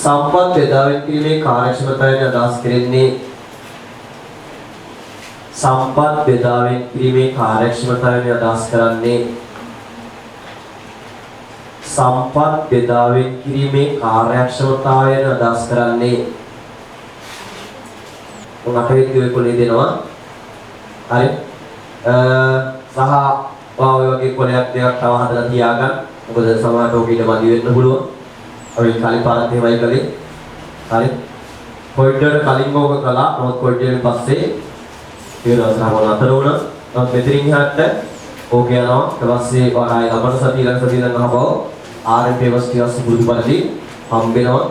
සම්පත් බෙදාවෙන් කිරීමේ කාර්යක්ෂමතාවයෙන් අදහස් කරන්නේ සම්පත් බෙදාවෙන් කිරීමේ කාර්යක්ෂමතාවයෙන් අදහස් කරන්නේ සම්පත් බෙදාවෙන් කිරීමේ කාර්යක්ෂමතාවයෙන් අදහස් කරන්නේ උන්ට කොලේ දෙනවා හරි සහ ඔය වගේ කොලයක් දෙකක් තව හදලා තියාගන්න මොකද සමහරට ඔක ඊට මදි වෙන්න පුළුවන් අපි කලින් පාරත් එහෙමයි කළේ හරි පොයින්ට් එකට කලින් ඕක කළා නමුත් පොයින්ට් එකෙන් පස්සේ ඊළඟ සමහර අතර වුණා නමුත් මෙතනින් එහාට ඕක යනවා ඊට පස්සේ ආයෙ ලබන සතිය ඊළඟ සතිය ඊළඟ අහපුවා ආරෙන් පේවස් ටිකස් පුරුදු පරිදි හම්බෙනවා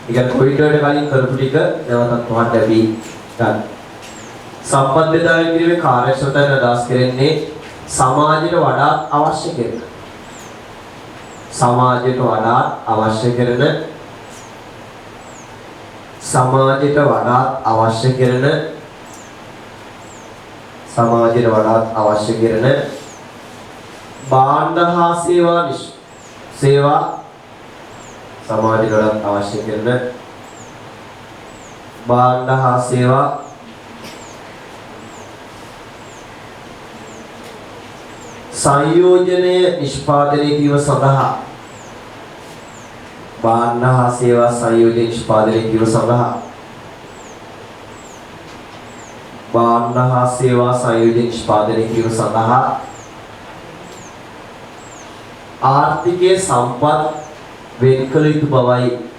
ඊට පොයින්ට් එකට කලින් කරපු ටික නැවතත් ඔහාට ලැබී ගන්න සම්පත් බෙදාවෙන් කිරීමේ කාර්යක්ෂමතාවයෙන් අදහස් කරන්නේ සමාජයට වඩා අවශ්‍ය කරන සමාජයට වඩා අවශ්‍ය කරන සමාජයට වඩා අවශ්‍ය කරන සමාජයට වඩා අවශ්‍ය කරන භාණ්ඩ හා සේවා සමාජයට වඩා අවශ්‍ය කරන භාණ්ඩ හා සේවා සංයෝජනය නිෂ්පාදනය කිරීම සඳහා භාණ්ඩ හා සේවා සංයෝජන නිෂ්පාදනය කිරීම සඳහා භාණ්ඩ හා සේවා සංයෝජන නිෂ්පාදනය කිරීම සඳහා ආර්ථිකයේ සම්පත් වෙන් කළ යුතු බවයි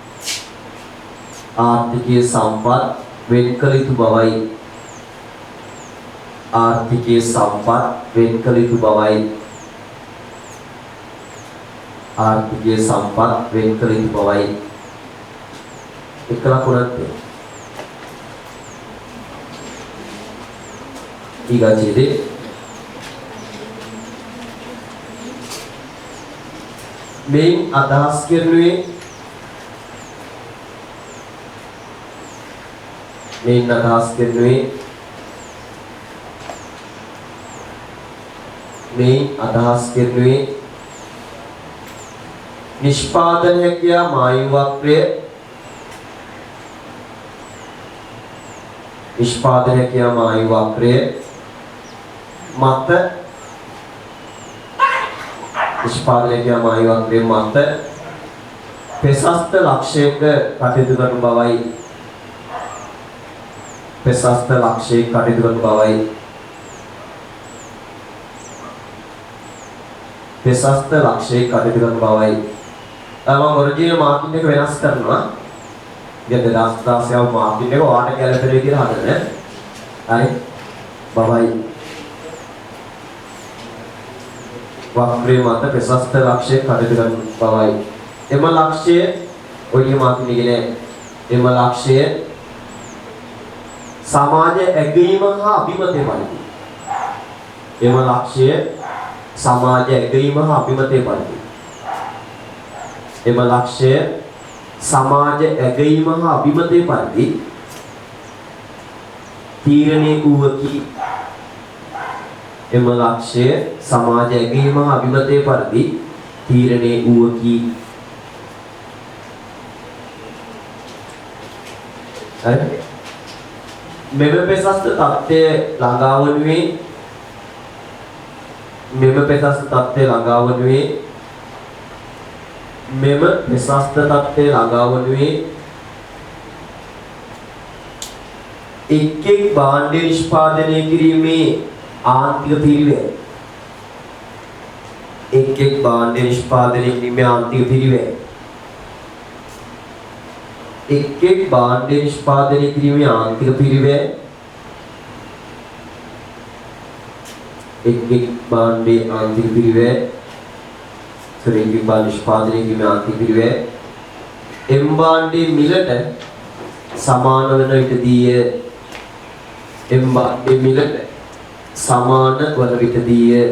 ආර්ථිකයේ සම්පත් වෙන් කළ යුතු බවයි ආර්ථිකයේ සම්පත් වෙන් කළ යුතු බවයි ආර්ථිකයේ සම්පත් වෙන් කළ යුතු බවයි එක ලකුණක් ඊගාචේදී මේ අදහස් කරනුවේ නිෂ්පාදන හැකියා මායු වක්‍රය මත ප්‍රශස්ත ලක්ෂයක කටයුතු කරන බවයි මම ඔරිජිනල් මාකින් එක වෙනස් කරනවා. ඉතින් 2016 මාකින් එක ඔයාලට ගැලපෙන විදිහට හදන්න. හරි. බබයි. වක්‍රේ මත ප්‍රශස්ත ලක්ෂය කටයුතු කරන බවයි. එම ලක්ෂය ඔය මාකින් ඉගෙන එම ලක්ෂය සමාජ ඇගීම හා අභිමතය පරිදි. එම ලක්ෂය සමාජ ඇගීම හා අභිමතය පරිදි. එම ලක්ෂය සමාජ ඇගීම හා අභිමතය පරිදි තීරණය වූවකි. එම ලක්ෂය සමාජ ඇගීම හා අභිමතය පරිදි තීරණය වූවකි. හරි. මෙම ප්‍රශස්ත තත්ත්වය ළඟා වනුයේ එක් භාණ්ඩ නිෂ්පාදනය කිරීමේ ආන්තික පිරිවැය එම් භාණ්ඩයේ මිලට සමාන වන විටදී එම් භාණ්ඩයේ මිලට සමාන වන විටදී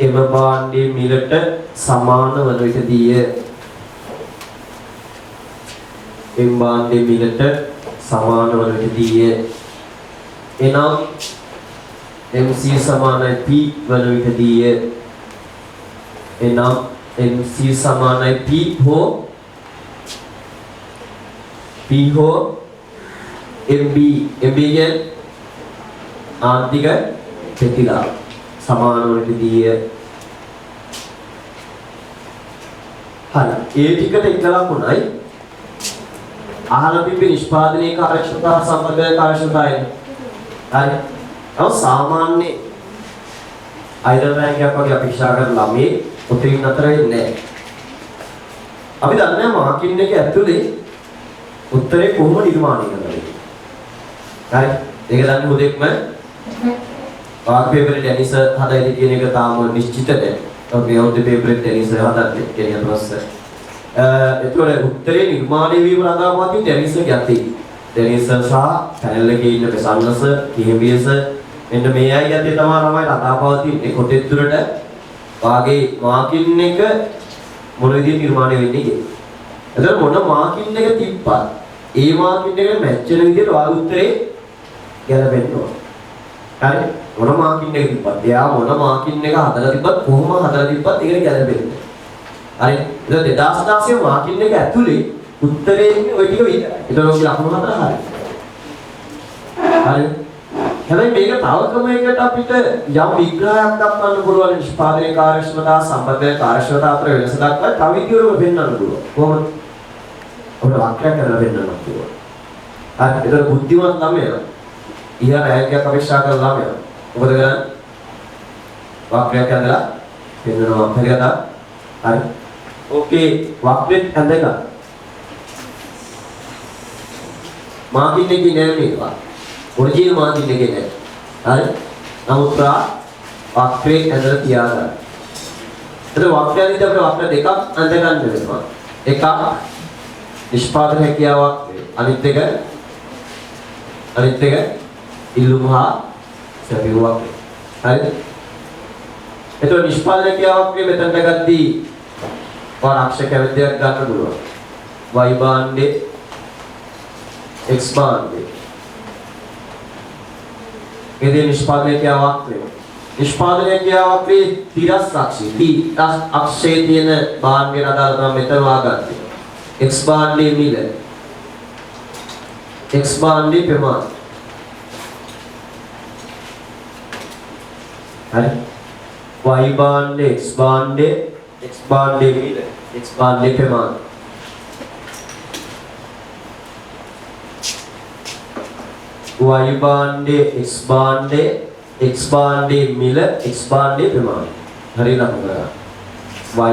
එම භාණ්ඩයේ මිලට සමාන වන විටදී එම් භාණ්ඩයේ මිලට සමාන වන විටදී එනම් MC සමානයි P වන විටදී එනම් MC සමානයි P හෝ P හෝ MB කියන්නේ ආන්තික ප්‍රතිලාභ සමාන වලට දී හරි ඒ ටිකට එක ලකුණයි අහල පිපි නිෂ්පාදනයේ කාර්යක්ෂමතාව සම්බන්ධ කාර්යක්ෂමතාවයි හරි ඔව් සාමාන්‍ය අයිඩල් රෑන්කයක් වගේ අපේක්ෂා කරන ළමයි උතරින් අතර වෙන්නේ අපි දන්නේ මාකින් එක ඇතුලේ උත්තරේ කොහොම නිර්මාණය කරනවද හරි ඒක දන්නේ මුදෙක්ම වාක් පේපරේ ඩැනිස් හදයිද කියන එක තාම නිශ්චිත නැහැ. අපි අවුරුදු පේපරේ ඩැනිස් හදන්නේ කියන ප්‍රශ්න. ඒතකොට උත්තරේ නිර්මාණය වීම රඳාපවතින ඩැනිස් යටි. ඩැනිස් සහ පැනල් එකේ ඉන්න ප්‍රසන්නස, කිහිවියස මෙන්න මේ අය යටි තමයි රඳාපවතින්නේ කොටෙත් දුරට වාගේ මාකින් එක මොන විදිහට නිර්මාණය වෙන්නේ කියන්නේ. එතකොට මොන මාකින් එක තිබ්බත් ඒ මාකින් එකට මැච් වෙන විදිහට වාගේ උත්තරේ ගැලපෙන්න ඕන. හරි මොන මාකින් එක තිබ්බත් එයා මොන මාකින් එක හදලා තිබ්බත් කොහොම හදලා තිබ්බත් ඒකට ගැලපෙන්නේ. හරි ඒක 2016 මාකින් එක ඇතුලේ උත්තරේ ඉන්නේ ওই ටික විතරයි. ඒතකොට ඔය ලකුණු හතර හරි. හරි. හැබැයි මේක තව ක්‍රමයකට අපිට යම් විග්‍රහයක් දක්වන්න පුළුවන් නිෂ්පාදනයේ කාර්යක්ෂමතාව සම්බන්ධ කාර්යක්ෂමතාව අතර වෙනස දක්වලා තව විදියකට පෙන්වන්න පුළුවන්. කොහොමද? ඔබට වාක්‍යයක් කරලා පෙන්වන්න පුළුවන්. හරි ඒතකොට බුද්ධිමත් ළමයා ඉහළ රෑන්කයක් අපේක්ෂා කරන ළමයා මොකද කරන්නේ? වාක්‍යයක් ඇඳලා පෙන්වනවා. හරියට? හරි. ඕකේ වාක්‍යෙත් ඇඳගන්න. මාකින් එකේ නෑ මේක. ඔරිජිනල් මාකින් එකේ නෑ. හරි? නමුත් වාක්‍යෙත් ඇඳලා තියාගන්න. එතකොට වාක්‍යයේදී අපිට වාක්‍ය දෙකක් ඇඳගන්න වෙනවා. එකක් නිෂ්පාදන හැකියාවක් අනිත් එක ඉල්ලුම හා සැපයුමක්. හරිද? එතකොට නිෂ්පාදන හැකියාවක් මෙතනට ගද්දී වාරක්ෂක කැමැත්තක් ගන්න පුළුවන්. y බාණ්ඩේ x බාණ්ඩේ. ඒකේ නිෂ්පාදන හැකියාවක් වෙනවා. නිෂ්පාදන හැකියාවක් වේ තිරස් අක්ෂය. තිරස් අක්ෂයේ තියෙන බාණ්ඩේ අදාළ තමයි මෙතන වාගත්තේ. x බාණ්ඩේ මිල. x බාණ්ඩේ ප්‍රමාණය. හරි y බාණ්ඩේ x බාණ්ඩේ මිල x බාණ්ඩේ ප්‍රමාණය y බාණ්ඩේ x බාණ්ඩේ මිල x බාණ්ඩේ ප්‍රමාණය හරි නම් කරා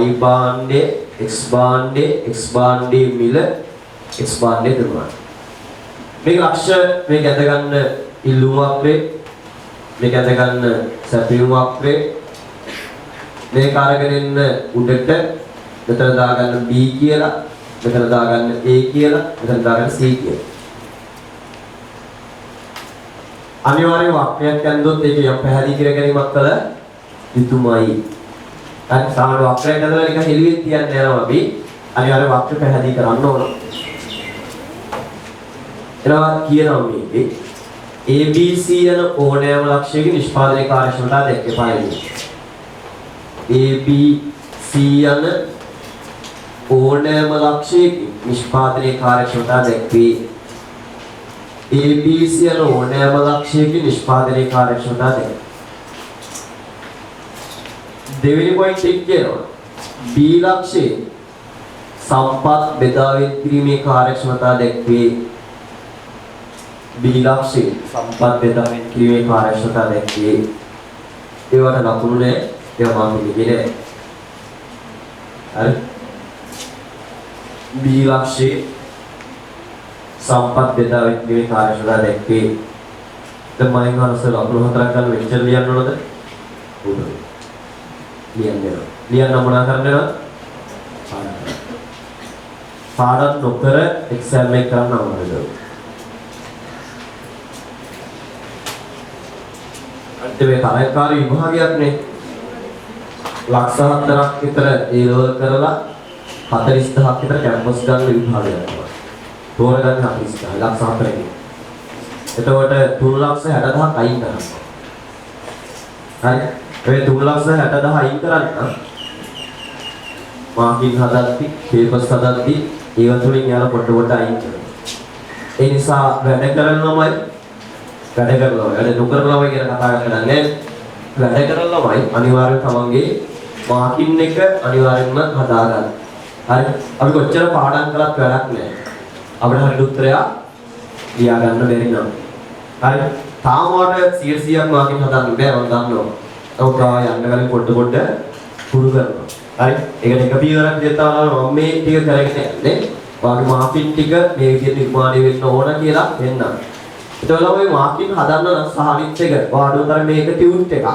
y බාණ්ඩේ x බාණ්ඩේ මිල x බාණ්ඩේ ප්‍රමාණය මේක ලක්ෂ්‍ය මේක ඇද ගන්න ඉල්ලුමක් වේ මේක ඇද ගන්න සැපයුමක් වේ මේක අරගෙන ඉන්න උඩට මෙතන දාගන්න B කියලා මෙතන දාගන්න A කියලා මෙතන දාගන්න C කියලා අනිවාර්යයෙන් වාක්‍යයක් ඇන්දොත් ඒක යම් පැහැදිලි කර ගැනීමක් කළ යුතුමයි. අර සාමාන්‍ය වාක්‍යයක් ඇඳලා නිකන් හෙළියෙන් තියන්න යනවා අපි අනිවාර්යයෙන් වාක්‍ය පැහැදිලි කරන්න ඕන. එනවා කියනවා මේකේ ABC යන ඕනෑම ලක්ෂයක නිෂ්පාදනයේ කාර්යක්ෂමතාව දැක්කේ පායන්නේ. ABC යන ඕනෑම ලක්ෂයක නිෂ්පාදනයේ කාර්යක්ෂමතාව දැක්වේ. ABC යන ඕනෑම ලක්ෂයක නිෂ්පාදනයේ කාර්යක්ෂමතාව දැක්වේ. දෙවෙනි පොයින්ට් එක කියනවා B ලක්ෂයේ සම්පත් බෙදා වෙන් කිරීමේ කාර්යක්ෂමතාව දැක්වේ. B ලක්ෂයේ සම්පත් බෙදා වෙන් කිරීමේ කාර්යක්ෂමතාව දැක්වේ. ඒවට ලකුණු නැහැ. ඒවා මම කියන්නේ හරි. B ලක්ෂයේ සම්පත් බෙදා වෙන් කිරීමේ කාර්යක්ෂමතාව දැක්වේ. දැන් මම අරස ලකුණු හතරක් ගන්න වෙච්චර ලියන්න ඕනද? ඕනද? ලියන්න මොනවා කරන්නද? පාඩම් නොකර එක්සෑම් එක කරන්න ඕනද? අන්තිමේ තරගකාරී විභාගයක් නේ. ලක්ෂ 4ක් විතර ඒ ලෙවල් කරලා 40000ක් විතර කැම්පස් ගන්න විභාගයක් තමයි. තෝරගන්න 40000 ලක්ෂ 4කින්. එතකොට 3,60,000ක් අයින් කරනවා. හරි. ඒ 3,60,000 අයින් කරන්න මාකින් හදද්දි, පේපර්ස් හදද්දි ඒව තුලින් යාලා පොඩ පොඩ අයින් කරනවා. ඒ නිසා වැඩ කරනවමයි වැඩ කරනවා. වැඩ නොකරනවයි කියන කතාවක් කරන්නේ. වැඩ කරනවමයි අනිවාර්යයෙන් තමන්ගේ මාකින් එක අනිවාර්යෙන්ම හදාගන්න. හරි. අපි කොච්චර පාඩම් කළත් වැඩක් නැහැ. අපිට හරියට උත්තරයක් ලියා ගන්න බැරි නම්. හරි. තාම වල 100ක් මාකින් හදන්න බෑ මම දන්නවා. ඔව් යන්න ගලින් පොඩ පුරු කරනවා. හරි. ඒකට එක පියවරක් දෙත්තාම මම මේ ටික කරගෙන යන්නේ. වාගේ මාකින් ටික මේ විදිහට නිර්මාණය වෙන්න ඕන කියලා දෙන්නම්. ඒතකොට ඔය මාකින් හදන්න නම් සාහිත්‍ය එක වාඩුවතර මේක ටියුට් එකක්.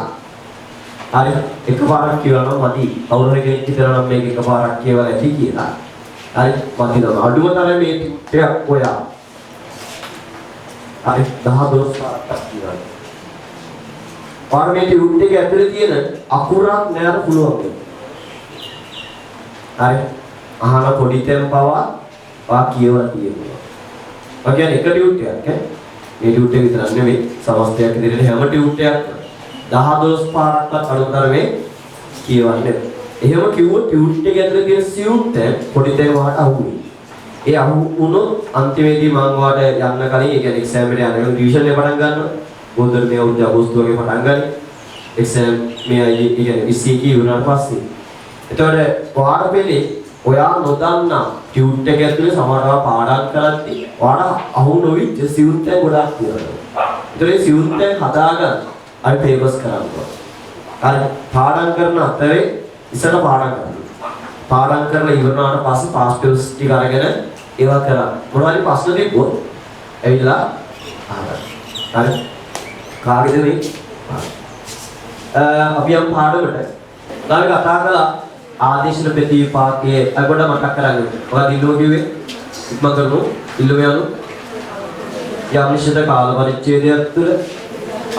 හරි. එකපාරක් කියවනවා මදි. කවුරු හරි කෙනෙක් හිතනවා නම් මේක එකපාරක් කියවලා ඇති කියලා. හරි. මදි නෝ. අඩුවතර මේ ටියුට් එක ඔයා. හරි. 10 12 පාරක් කියවනවා. පාරමේ ටියුට් එක ඇතුලේ තියෙන අකුරක් නෑර පුළුවන්. හරි. අහන පොඩි තැන් පවා වා කියවලා තියෙනවා. ඔය කියන්නේ එක ටියුට් එකක් ඈ. මේ ටියුට් එක විතරක් නෙමෙයි සමස්තයක් විදිහට හැම ටියුට් එකක් 10 12 පාරක්වත් අනුතරමේ කියවන්නේ. එහෙම කිව්වොත් ටියුට් එක ඇතුලේ තියෙන සියුම් තැන් පොඩි තැන් වලට අහුවෙයි. ඒ අහු වුණොත් අන්තිමේදී මම වාට යන්න කලින් ඒ කියන්නේ එක්සෑම් එකට යනකොට රිවිෂන් එක පටන් ගන්නවා. මොකද මේ අවුරුදු අගෝස්තු වගේ පටන් ගන්න. එක්සෑම් මේ කියන්නේ ඉස්සී කියුණාට පස්සේ. එතකොට වාට පෙළේ ඔයා නොදන්නා ටියුට් එක ඇතුලේ සමහරව පාඩම් කරද්දී ඔයාට අහු නොවිච්ච සිවුම් තැන් ගොඩාක් තියෙනවා. ඒතරේ සිවුම් තැන් හදාගන්න අර පේපර්ස් කරනවා. හරි පාඩම් කරන අතරේ ඉස්සර පාඩම් කරනවා. පාඩම් කරලා ඉවරනාට පස්සේ පාස් ටෙස්ට් ටික අරගෙන ඒවා කරා. මොනවා හරි ප්‍රශ්න දෙපොත් ඇවිල්ලා අහන්න. හරි කාගෙද මේ? අපි යම් පාඩමකට ඊළඟ කතා කළා ආදේශන ප්‍රතිපාකයේ අගොඩ මතක් කරගන්න. ඔයා දිනුව කිව්වේ ඉක්ම කරනු ඉල්ලුව යනු යම් නිශ්චිත කාල පරිච්ඡේදයක් තුළ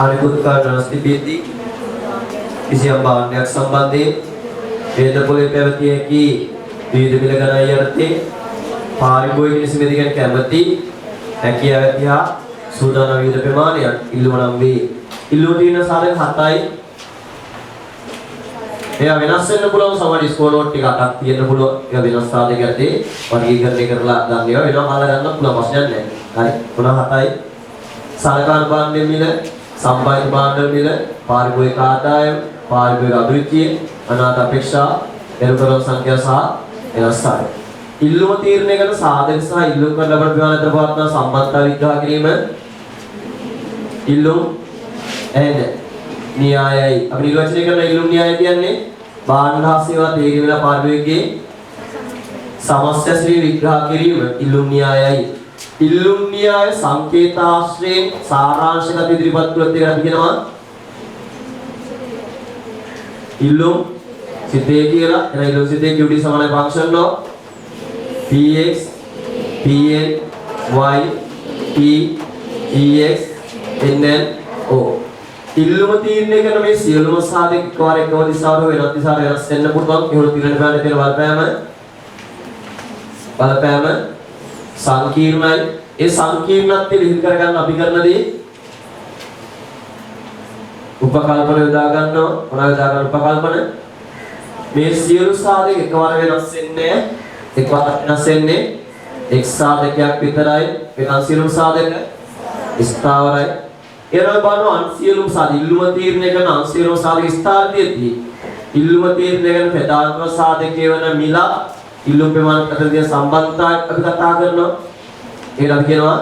අනිකුත් කාර්යස්තිපීති කිසියම් භාණ්ඩයක් සම්බන්ධයෙන් වේද පොලේ පැවතිය හැකි විවිධ මිල ගණන් යටතේ පාරිභෝගික නිසමෙදිගෙන් කැමැති හැකියාව ඇතිහා සූදානම් විවිධ ප්‍රමාණයක් ඉල්ලුම නම් වේ. ඉල්ලුව තියෙන සාධක 7යි. එයා වෙනස් වෙන්න පුළුවන් සමහර ස්කෝර් නෝට් ටික 8ක් තියෙන්න පුළුවන්. ඒක වෙනස් සාධකයන්දී වර්ගීකරණය කරලා ගන්න ඒවා වෙනවා කාලා ගන්න පුළුවන් ප්‍රශ්නයක් නැහැ. හරි. 3-7යි. සරකාර භාණ්ඩ මිල, සම්බාහිත භාණ්ඩ මිල, පාරිභෝගික ආදායම, පාරිභෝගික අභිරුචිය, අනාථ අපේක්ෂා, එරුකරන සංඛ්‍යා සහ වෙනස්යි. ඉල්ලුම තීරණය කරන සාධක සහ ඉල්ලුම් කර ලබන ප්‍රමාණ අතර පවත්වන සම්බන්ධතා විග්‍රහ කිරීම ඉල්ලුම් එන්නේ න්‍යායයි. අපි නිර්වචනය කරන ඉල්ලුම් න්‍යාය කියන්නේ භාණ්ඩ හා සේවා තේරීම වල පාරිභෝගිකයේ සමස්ත ශ්‍රී විග්‍රහ කිරීම ඉල්ලුම් න්‍යායයි. ඉල්ලුම් න්‍යාය සංකේතාශ්‍රයෙන් සාරාංශගත ඉදිරිපත් කළොත් ඒක අපි කියනවා ඉල්ලුම් සිතේ කියලා. එන ඉල්ලුම් සිතේ QT සමානයි function of px pn y p ex nn o. ඉල්ලුම තීරණය කරන මේ සියලුම සාධක එකවර එකම දිශාවට වෙනත් දිශාවට වෙනස් වෙන්න පුළුවන්. ඒවල තීරණ බෑනේ තියෙන බලපෑම සංකීර්ණයි. ඒ සංකීර්ණත්වය ලිහිල් කරගන්න අපි කරන දේ උපකල්පන යොදා ගන්නවා. මොනවද යොදා ගන්න උපකල්පන? මේ සියලු සාධක එකවර වෙනස් වෙන්නේ එකවර වෙනස් වෙන්නේ x සාධකයක් විතරයි. වෙනස් සියලු සාධක ස්ථාවරයි. ඒරෝ බලන අන්සියලුම සාධක ඉල්ලුම තීරණය කරන අන්සියලුම සාධක ස්ථාර්තියදී ඉල්ලුම තීරණය කරන ප්‍රධානම සාධකයේ වන මිල ඉල්ලුම් ප්‍රමාණ අතර තියෙන සම්බන්ධතාවය අපි කතා කරනවා. ඒක අපි කියනවා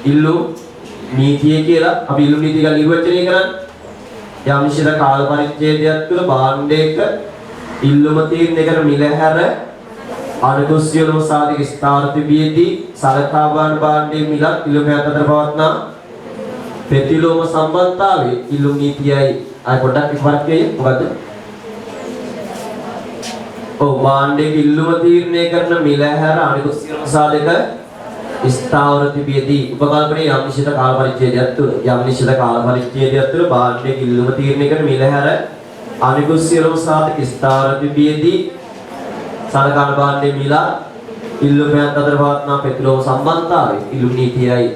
ඉල්ලුම් නීතිය කියලා. අපි ඉල්ලුම් නීතිය ගැන නිර්වචනය කරන්නේ යම් නිශ්චිත කාල පරිච්ඡේදයක් තුළ භාණ්ඩයක ඉල්ලුම තීරණය කරන මිල හැර අනිකුත් සියලුම සාධක ස්ථාර්තියදී සලකා බලන භාණ්ඩයේ මිල ඉල්ලුම අතර පවත්නා ප්‍රතිලෝම සම්බන්ධතාවය ඉල්ලුම් නීතියයි. අය පොඩ්ඩක් ඉක්මනට කියයි මොකද්ද? ඔව් භාණ්ඩයක ඉල්ලුම තීරණය කරන මිල හැර අනිකුත් සියලුම සාධක ස්ථාවරතියදී උපකල්පනයේ යම් නිශ්චිත කාල පරිච්ඡේදයක් තුළ භාණ්ඩයක ඉල්ලුම තීරණය කරන මිල හැර අනිකුත් සියලුම සාධක ස්ථාවරතියදී සලකන භාණ්ඩයේ මිල ඉල්ලුමයන් අතර පවත්නා ප්‍රතිලෝම සම්බන්ධතාවය ඉල්ලුම් නීතියයි.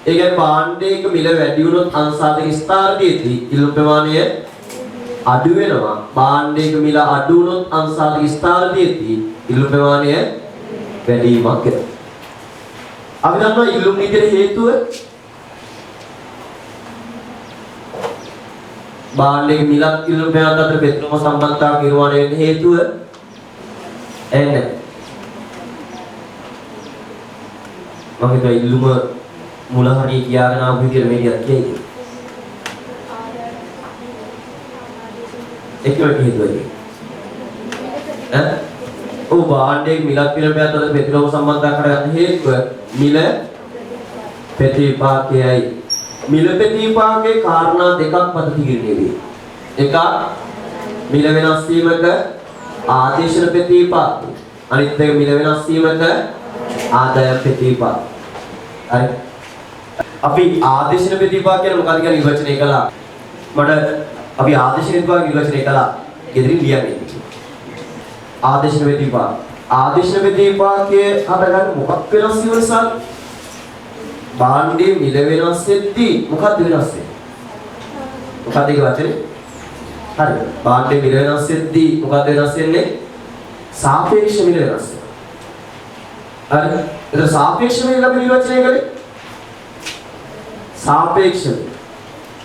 ඒ කියන්නේ භාණ්ඩයක මිල වැඩි වුණොත් අන්සාධක ස්ථාරතියදී ඉල්ලුම් ප්‍රමාණය අඩු වෙනවා. භාණ්ඩයක මිල අඩු වුණොත් අන්සාධක ස්ථාරතියදී ඉල්ලුම් ප්‍රමාණය වැඩි වීමක් වෙනවා. අපි දන්නවා ඉල්ලුම් නීතියේ හේතුව භාණ්ඩයක මිලක් ඉල්ලුම් පැවැත් අතර පෙත්‍රම සම්බන්ධතාවක් නිර්මාණය වෙන්න හේතුව එන්නේ මම හිතුවා ඉල්ලුම මුල හරිය කියාගෙන ආපු විදියට මේක කියයි. ඒකවල හේතුවයි. ඔව් භාණ්ඩයක මිලක් ඉල්ලුම් පැවැත් අතර පෙත්‍රම සම්බන්ධතාවක් කරගන්න හේතුව මිල ප්‍රතිපාකයයි. මිල ප්‍රතිපාකයේ කාරණා දෙකක් මත තීරණය වේ. එකක් මිල වෙනස් වීමක ආදේශන ප්‍රතිපාකය. අනිත් එක මිල වෙනස් වීමක ආදායම් ප්‍රතිපාකය. හරි. අපි ආදේශන ප්‍රතිපාකය කියන මොකක්ද කියලා නිර්වචනය කළා. මට අපි ආදේශන ප්‍රතිපාක නිර්වචනය කළා. ඉදිරි ලියන්නේ. ආදේශන ප්‍රතිපාක. ආදේශන ප්‍රතිපාකයේ හටගන්න මොකක් වෙනස් වීම නිසා භාණ්ඩයේ මිල වෙනස් වෙද්දී මොකක්ද වෙනස් වෙන්නේ? මොකක්ද ඒක වචනේ? හරි. භාණ්ඩයේ මිල වෙනස් වෙද්දී මොකක්ද වෙනස් වෙන්නේ? සාපේක්ෂ මිල වෙනස් වෙනවා. හරි. ඒක සාපේක්ෂ මිල අපි නිර්වචනය කළේ. සාපේක්ෂ.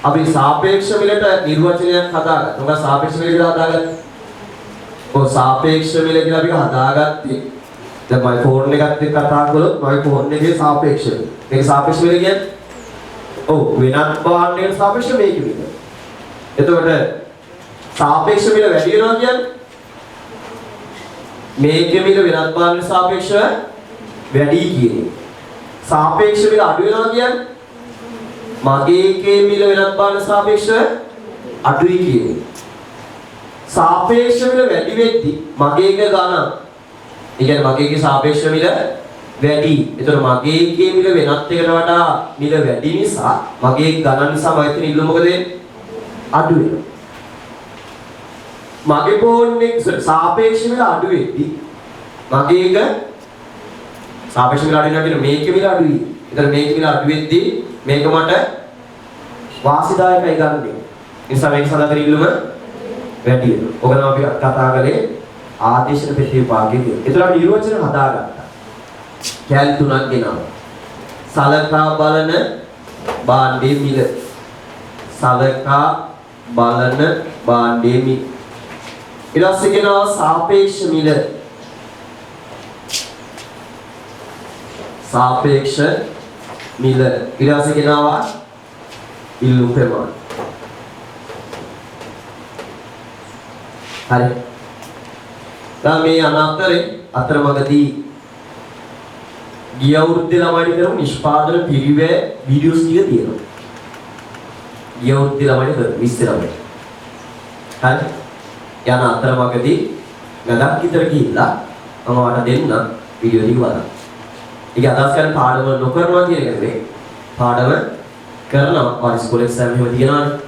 අපි සාපේක්ෂ මිලට නිර්වචනයක් හදාගත්තා. මොකක්ද සාපේක්ෂ මිල කියලා හදාගත්තේ? ඔව් සාපේක්ෂ මිල කියලා අපි හදාගත්තේ. දැන් මම ෆෝන් එකත් එක්ක කතා කළොත් මගේ ෆෝන් එකේ සාපේක්ෂ මිල. මේක සාපේක්ෂ මිල කියන්නේ ඔව් වෙනත් භාණ්ඩයකට සාපේක්ෂව මේක මිල. එතකොට සාපේක්ෂ මිල වැඩි වෙනවා කියන්නේ මේකේ මිල වෙනත් භාණ්ඩයට සාපේක්ෂව වැඩි කියන්නේ. සාපේක්ෂ මිල අඩු වෙනවා කියන්නේ මගේ එකේ මිල වෙනත් භාණ්ඩයට සාපේක්ෂව අඩුයි කියන්නේ. සාපේක්ෂ මිල වැඩි වෙද්දී මගේ එක ගණන් ඒ කියන්නේ මගේ එකේ සාපේක්ෂ මිල වැඩි. ඒතර මගේ එකේ මිල වෙනත් එකට වඩා මිල වැඩි නිසා මගේ ගණන් නිසා මම හිතන ඉල්ලුම මොකද වෙන්නේ? අඩු වෙනවා. මගේ ෆෝන් එක සාපේක්ෂ මිල අඩු වෙද්දී මගේ එක සාපේක්ෂ මිල අඩු වෙනවා කියන්නේ මේකේ මිල අඩුයි. ඒතර මේකේ මිල අඩු වෙද්දී මේක මට වාසිදායකයි ගන්න. නිසා මේක සඳහා කරන ඉල්ලුම වැඩි වෙනවා. ඔක තමයි අපි කතා කරේ ආදේශන ප්‍රතිපාකයේ කියන. ඒතර අපි නිර්වචන හදාගත්තා. කැල් තුනක් ගෙනවා. සලකා බලන භාණ්ඩයේ මිල. සලකා බලන භාණ්ඩයේ මිල. ඊට පස්සේ ගෙනවා සාපේක්ෂ මිල. සාපේක්ෂ මිල. ඊට පස්සේ ගෙනවා ඉල්ලුම් ප්‍රමාණය. හරි. දැන් මේ අතරමඟදී ගිය අවුරුද්දේ ළමයිට කරමු නිෂ්පාදන පිරිවැය වීඩියෝස් ටික තියෙනවා. ගිය අවුරුද්දේ ළමයිට කරමු 20 ළමයි. හරි. යන අතරමඟදී ගඩක් විතර ගිහිල්ලා මම ඔයාලට දෙන්න වීඩියෝ ටික බලන්න. ඒක අදහස් කරන්නේ පාඩම නොකරනවා කියන එක නෙවෙයි. පාඩම කරනවා. ඔයාලා ඉස්කෝලේ එක්සෑම් එහෙම තියනවානේ.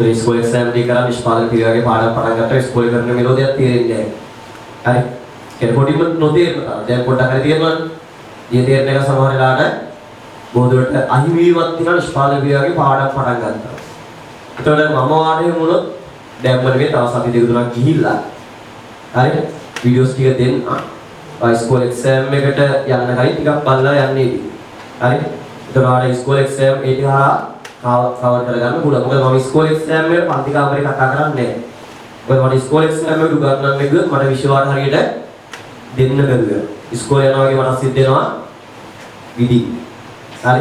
ඒ ඉස්කෝලේ එක්සෑම් ටික කරලා නිෂ්පාදන පිරිවැයගේ පාඩම් පටන් ගත්තා ඉස්කෝලේ කරන මෙලෝදියක් තේරෙන්නේ නැහැ. හරි. ඒක පොඩිම නොතේරෙනවා. දැන් පොඩ්ඩක් හරි තේරෙනවනේ. ඊයේ තේරෙන එක සමහර වෙලාවට බෝධුවට අහිමිවීමක් තියෙන නිෂ්පාදන විභාගයේ පාඩම් පටන් ගන්නවා. එතකොට මම වාඩි වුණොත් දැන් මම මේ තව සති දෙක තුනක් ගිහිල්ලා හරි වීඩියෝස් ටික දෙන්න. ස්කෝල් එක්සෑම් එකට යන්න කලින් ටිකක් බලලා යන්නේ. හරි. එතකොට ආර ස්කෝල් එක්සෑම් ඒ ටික කවර් කරගන්න පුළුවන්. මොකද මම ස්කෝල් එක්සෑම් වල පන්ති කාමරේ කතා කරන්නේ නැහැ. මොකද මට ස්කෝල් එක්සෑම් එක උගන්වන්න ගියොත් මට විෂය වාර හරියට දෙන්න බැරුව. ඉස්කෝලේ යනවා වගේ මට සිද්ධ වෙනවා විදි. හරි.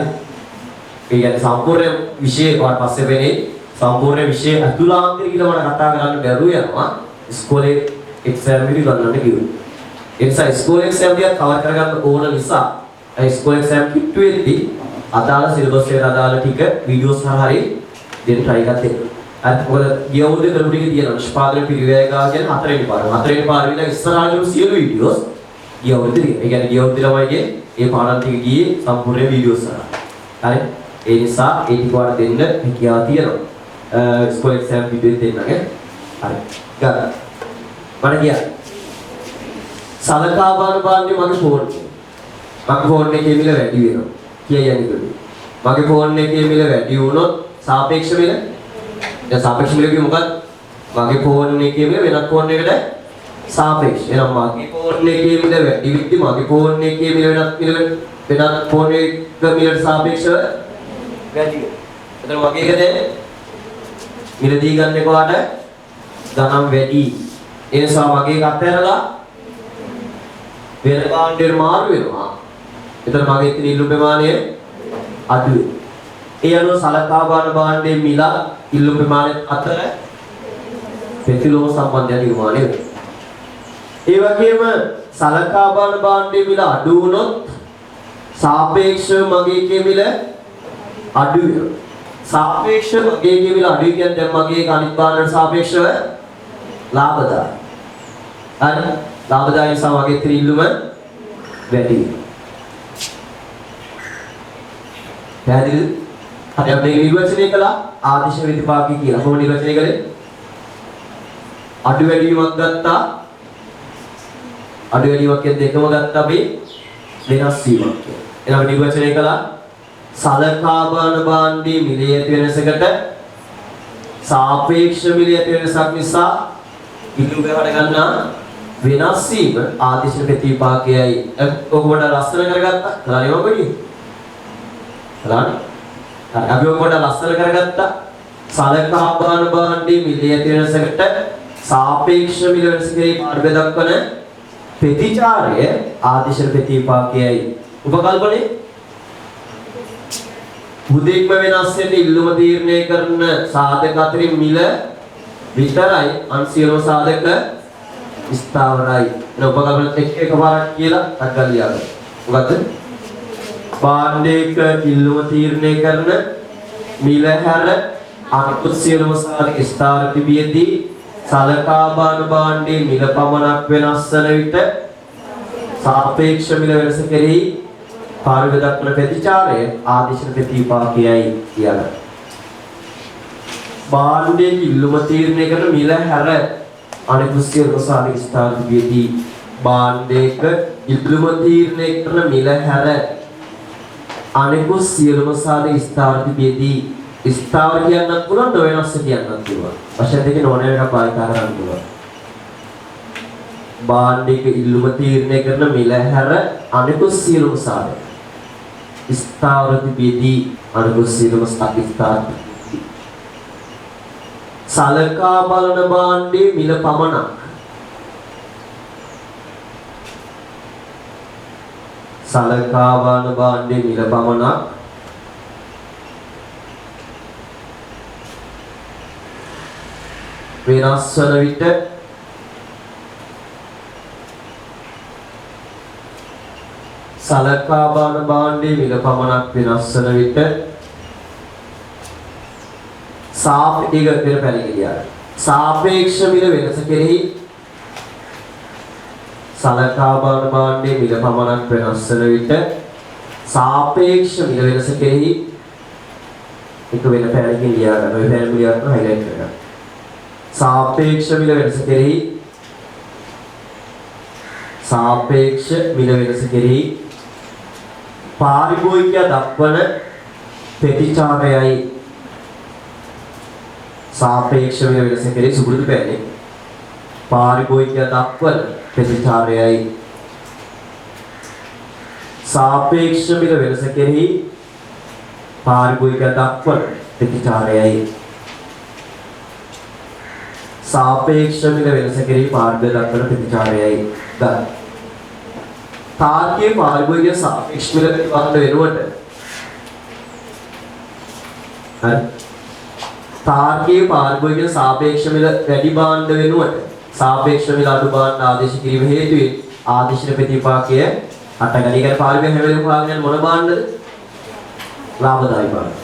ඒ කියන්නේ සම්පූර්ණ විෂය වාට පස්සේ වෙන්නේ සම්පූර්ණ විෂය අතුලාන්තර කියලා මට කතා කරන්න බැරුව යනවා. ඉස්කෝලේ එක්සෑම් එක ගන්නන්න කිව්වේ. ඒ නිසා ඉස්කෝලේ එක්සෑම් එක කවර් කරගන්න ඕන නිසා ඉස්කෝලේ එක්සෑම් කිට්ටුවේදී අදාළ සිලබස් එකට අදාළ ටික වීඩියෝස් හරි දෙන්න try එකක් දෙන්න. අත් මොකද ගිය අවුරුද්දේ කරුණු ටික තියෙනවා. නිෂ්පාදන පිරිවැය ගා කියන හතරවෙනි පාර. හතරවෙනි පාර විතර ඉස්සරහට සියලු වීඩියෝස් ගිය අවුරුද්දේ. ඒ කියන්නේ ගිය අවුරුද්දේ ළමයිගේ ඒ පාඩම් ටික ගියේ සම්පූර්ණ වීඩියෝස් හරහා. හරි. ඒ නිසා ඒ ටික වාට දෙන්න හැකියාව තියෙනවා. ස්කෝල් එක්සෑම් වීඩියෝ දෙන්නගේ. හරි. ගන්න. මට ගියා. සලකා බලන්නේ මගේ ෆෝන් එක. මගේ ෆෝන් එකේ මිල වැඩි වෙනවා. කියයි යන්නේ. මගේ ෆෝන් එකේ මිල වැඩි වුණොත් සාපේක්ෂ මිල දැන් සාපේක්ෂ මිල කියන්නේ මොකක්ද? මගේ ෆෝන් එකේ මිල වෙනත් ෆෝන් එකකට සාපේක්ෂ. එහෙනම් මගේ ෆෝන් එකේ මිල වැඩි විදිහ මගේ ෆෝන් එකේ මිල වෙනත් ෆෝන් එක මිලට සාපේක්ෂව වැඩි. එතන මගේ එකද මිල දී ගන්න එකට ගණන් වැඩි. ඒ නිසා මගේ එක අත්හැරලා වෙන භාණ්ඩයට මාරු වෙනවා. එතන මගේ තියෙන ඉල්ලුම් ප්‍රමාණය අඩුයි. ඒ අනුව සලකා බලන භාණ්ඩයේ මිල ඉල්ලුම් ප්‍රමාණය අතර ප්‍රතිලෝම සම්බන්ධය නිර්මාණය වෙනවා. ඒ වගේම සලකා බලන භාණ්ඩයේ මිල අඩු වුණොත් සාපේක්ෂව මගේ එකේ මිල අඩු වෙනවා. සාපේක්ෂව මගේ එකේ මිල අඩුයි කියන්නේ දැන් මගේ එක අනිත් භාණ්ඩයට සාපේක්ෂව ලාභදායක. හරි? ලාභදායක නිසා මගේ තියෙන ඉල්ලුම වැඩි. පැහැදිලිද? හරි අපි නිර්වචනය කළා ආදිශ විපාකී කියලා. කොහොම නිර්වචනය කළේ? අඩු වැඩිවීමක් ගත්තා. අඩු වැඩිවීමක් කියන්නේ දෙකම ගත්තා අපි වෙනස් වීමක් කියලා. එහෙනම් අපි නිර්වචනය කළා සලකා බලන භාණ්ඩයේ මිලේ ඇති වෙනසකට සාපේක්ෂ මිලේ ඇති වෙනසක් නිසා ඉල්ලුම වල ගන්නා වෙනස් වීම ආදිශ ප්‍රතිපාකයයි. ඔබට ලස්සන කරගත්තා. හරි ඔබගේ. හරි. අපි ඔබට ලස්සන කරගත්තා. සලකා බලන භාණ්ඩයේ මිලේ ඇති වෙනසකට සාපේක්ෂ මිල වෙනසකේ පාඩුවේ දක්වන ප්‍රතිචාරය ආදිශ ප්‍රතිපාකයයි. උපකල්පනේ බුදෙක්ම වෙනස් වෙන ඉල්ලුම තීරණය කරන සාධක අතරින් මිල විතරයි අන්සියලෝ සාධක ස්ථාවරයි. උපකල්පන එකපාරක් කියලා අග්ගලියා ගන්න. මොකද්ද? භාණ්ඩයක ඉල්ලුම තීරණය කරන මිල හැර අනිකුත් සියලුම සාධක ස්ථාවර තිබියදී සලකා බලන භාණ්ඩයේ මිල පමණක් වෙනස් වන විට සාපේක්ෂ මිල වෙනස කෙරෙහි පාරවැ දක්වන ප්‍රතිචාරය ආදිශ ප්‍රතිපාකයයි කියලා. භාණ්ඩයේ ඉල්ලුම තීරණය කරන මිල හැර අනිකුත් සියලුම සාධක ස්ථාවර තිබියදී භාණ්ඩයක ඉල්ලුම තීරණය කරන මිල හැර අනිකුත් සියලුම සාධක ස්ථාවර තිබියදී ස්ථාවර කියන්නත් පුළුවන් නොවෙනස් කියන්නත් පුළුවන්. වචන දෙකේ නොවන එකක් පාවිච්චි කරන්න පුළුවන්. භාණ්ඩයක ඉල්ලුම තීරණය කරන මිල හැර අනිකුත් සියලුම සාධක ස්ථාවර තිබෙදී අනිකුත් සියලුම සාධක ස්ථාවර සලකා බලන භාණ්ඩයේ මිල පමණක් සලකා බලන භාණ්ඩයේ මිල පමණක් වෙනස් වන විට සලකා බලන භාණ්ඩයේ මිල පමණක් වෙනස් වන විට සාපේක්ෂ මිල වෙනස කෙරෙහි සලකා බලන භාණ්ඩයේ මිල පමණක් වෙනස් වන විට සාපේක්ෂ මිල වෙනස කෙරෙහි එක වෙන පැනකින් ලියා ගන්න. ඔය පැන ලියා ගන්න හයිලයිට් කරගන්න. සාපේක්ෂ මිල වෙනස කෙරෙහි සාපේක්ෂ මිල වෙනස කෙරෙහි පාරිභෝගිකය දක්වන ප්‍රතිචාරයයි සාපේක්ෂ මිල වෙනස කෙරෙහි සුබුරුදු පැනේ පාරිභෝගිකය දක්වන ප්‍රතිචාරයයි සාපේක්ෂ මිල වෙනස කෙරෙහි පාරිභෝගිකය දක්වන ප්‍රතිචාරයයි සාපේක්ෂ මිල වෙනස කෙරෙහි පාරිභෝගිකය දක්වන ප්‍රතිචාරයයි ගන්න. තාර්කික පාරිභෝගිකය සාපේක්ෂ මිල ප්‍රතිපාදන වෙනුවට හරි තාර්කික පාරිභෝගිකය සාපේක්ෂ මිල වැඩි භාණ්ඩ වෙනුවට සාපේක්ෂ මිල අඩු භාණ්ඩ ආදේශ කිරීම හේතුවෙන් ආදේශ ප්‍රතිපාකය අටගණී කියන පාරිභෝගිකය හැම වෙලේම හොයාගෙන මොන භාණ්ඩද? ලාභදායී භාණ්ඩ.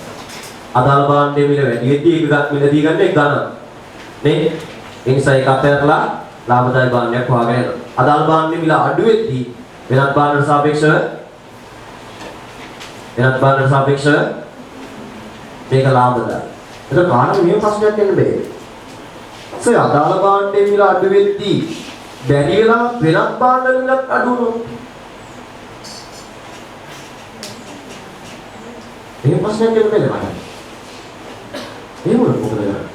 අදාළ භාණ්ඩයේ මිල වැඩි වෙද්දී එක මිලදී ගන්න එක ගණන්. නේ? ඒ නිසා ඒක අතහැරලා ලාභදායී භාණ්ඩයක් හොයාගෙන යනවා. අදාළ භාණ්ඩයේ මිල අඩු වෙද්දී වෙනත් භාණ්ඩවලට සාපේක්ෂව මේක ලාභදායී. ඒක කාටද මේ ප්‍රශ්නයක් එන්න බෑ. ඒ අදාළ භාණ්ඩයේ මිල අඩු වෙද්දී බැරි වෙලා වෙනත් භාණ්ඩ මිලක් අඩු වුණොත් මේ ප්‍රශ්නයක් එන්න බෑ මට. ඒ මොකද කරන්නේ?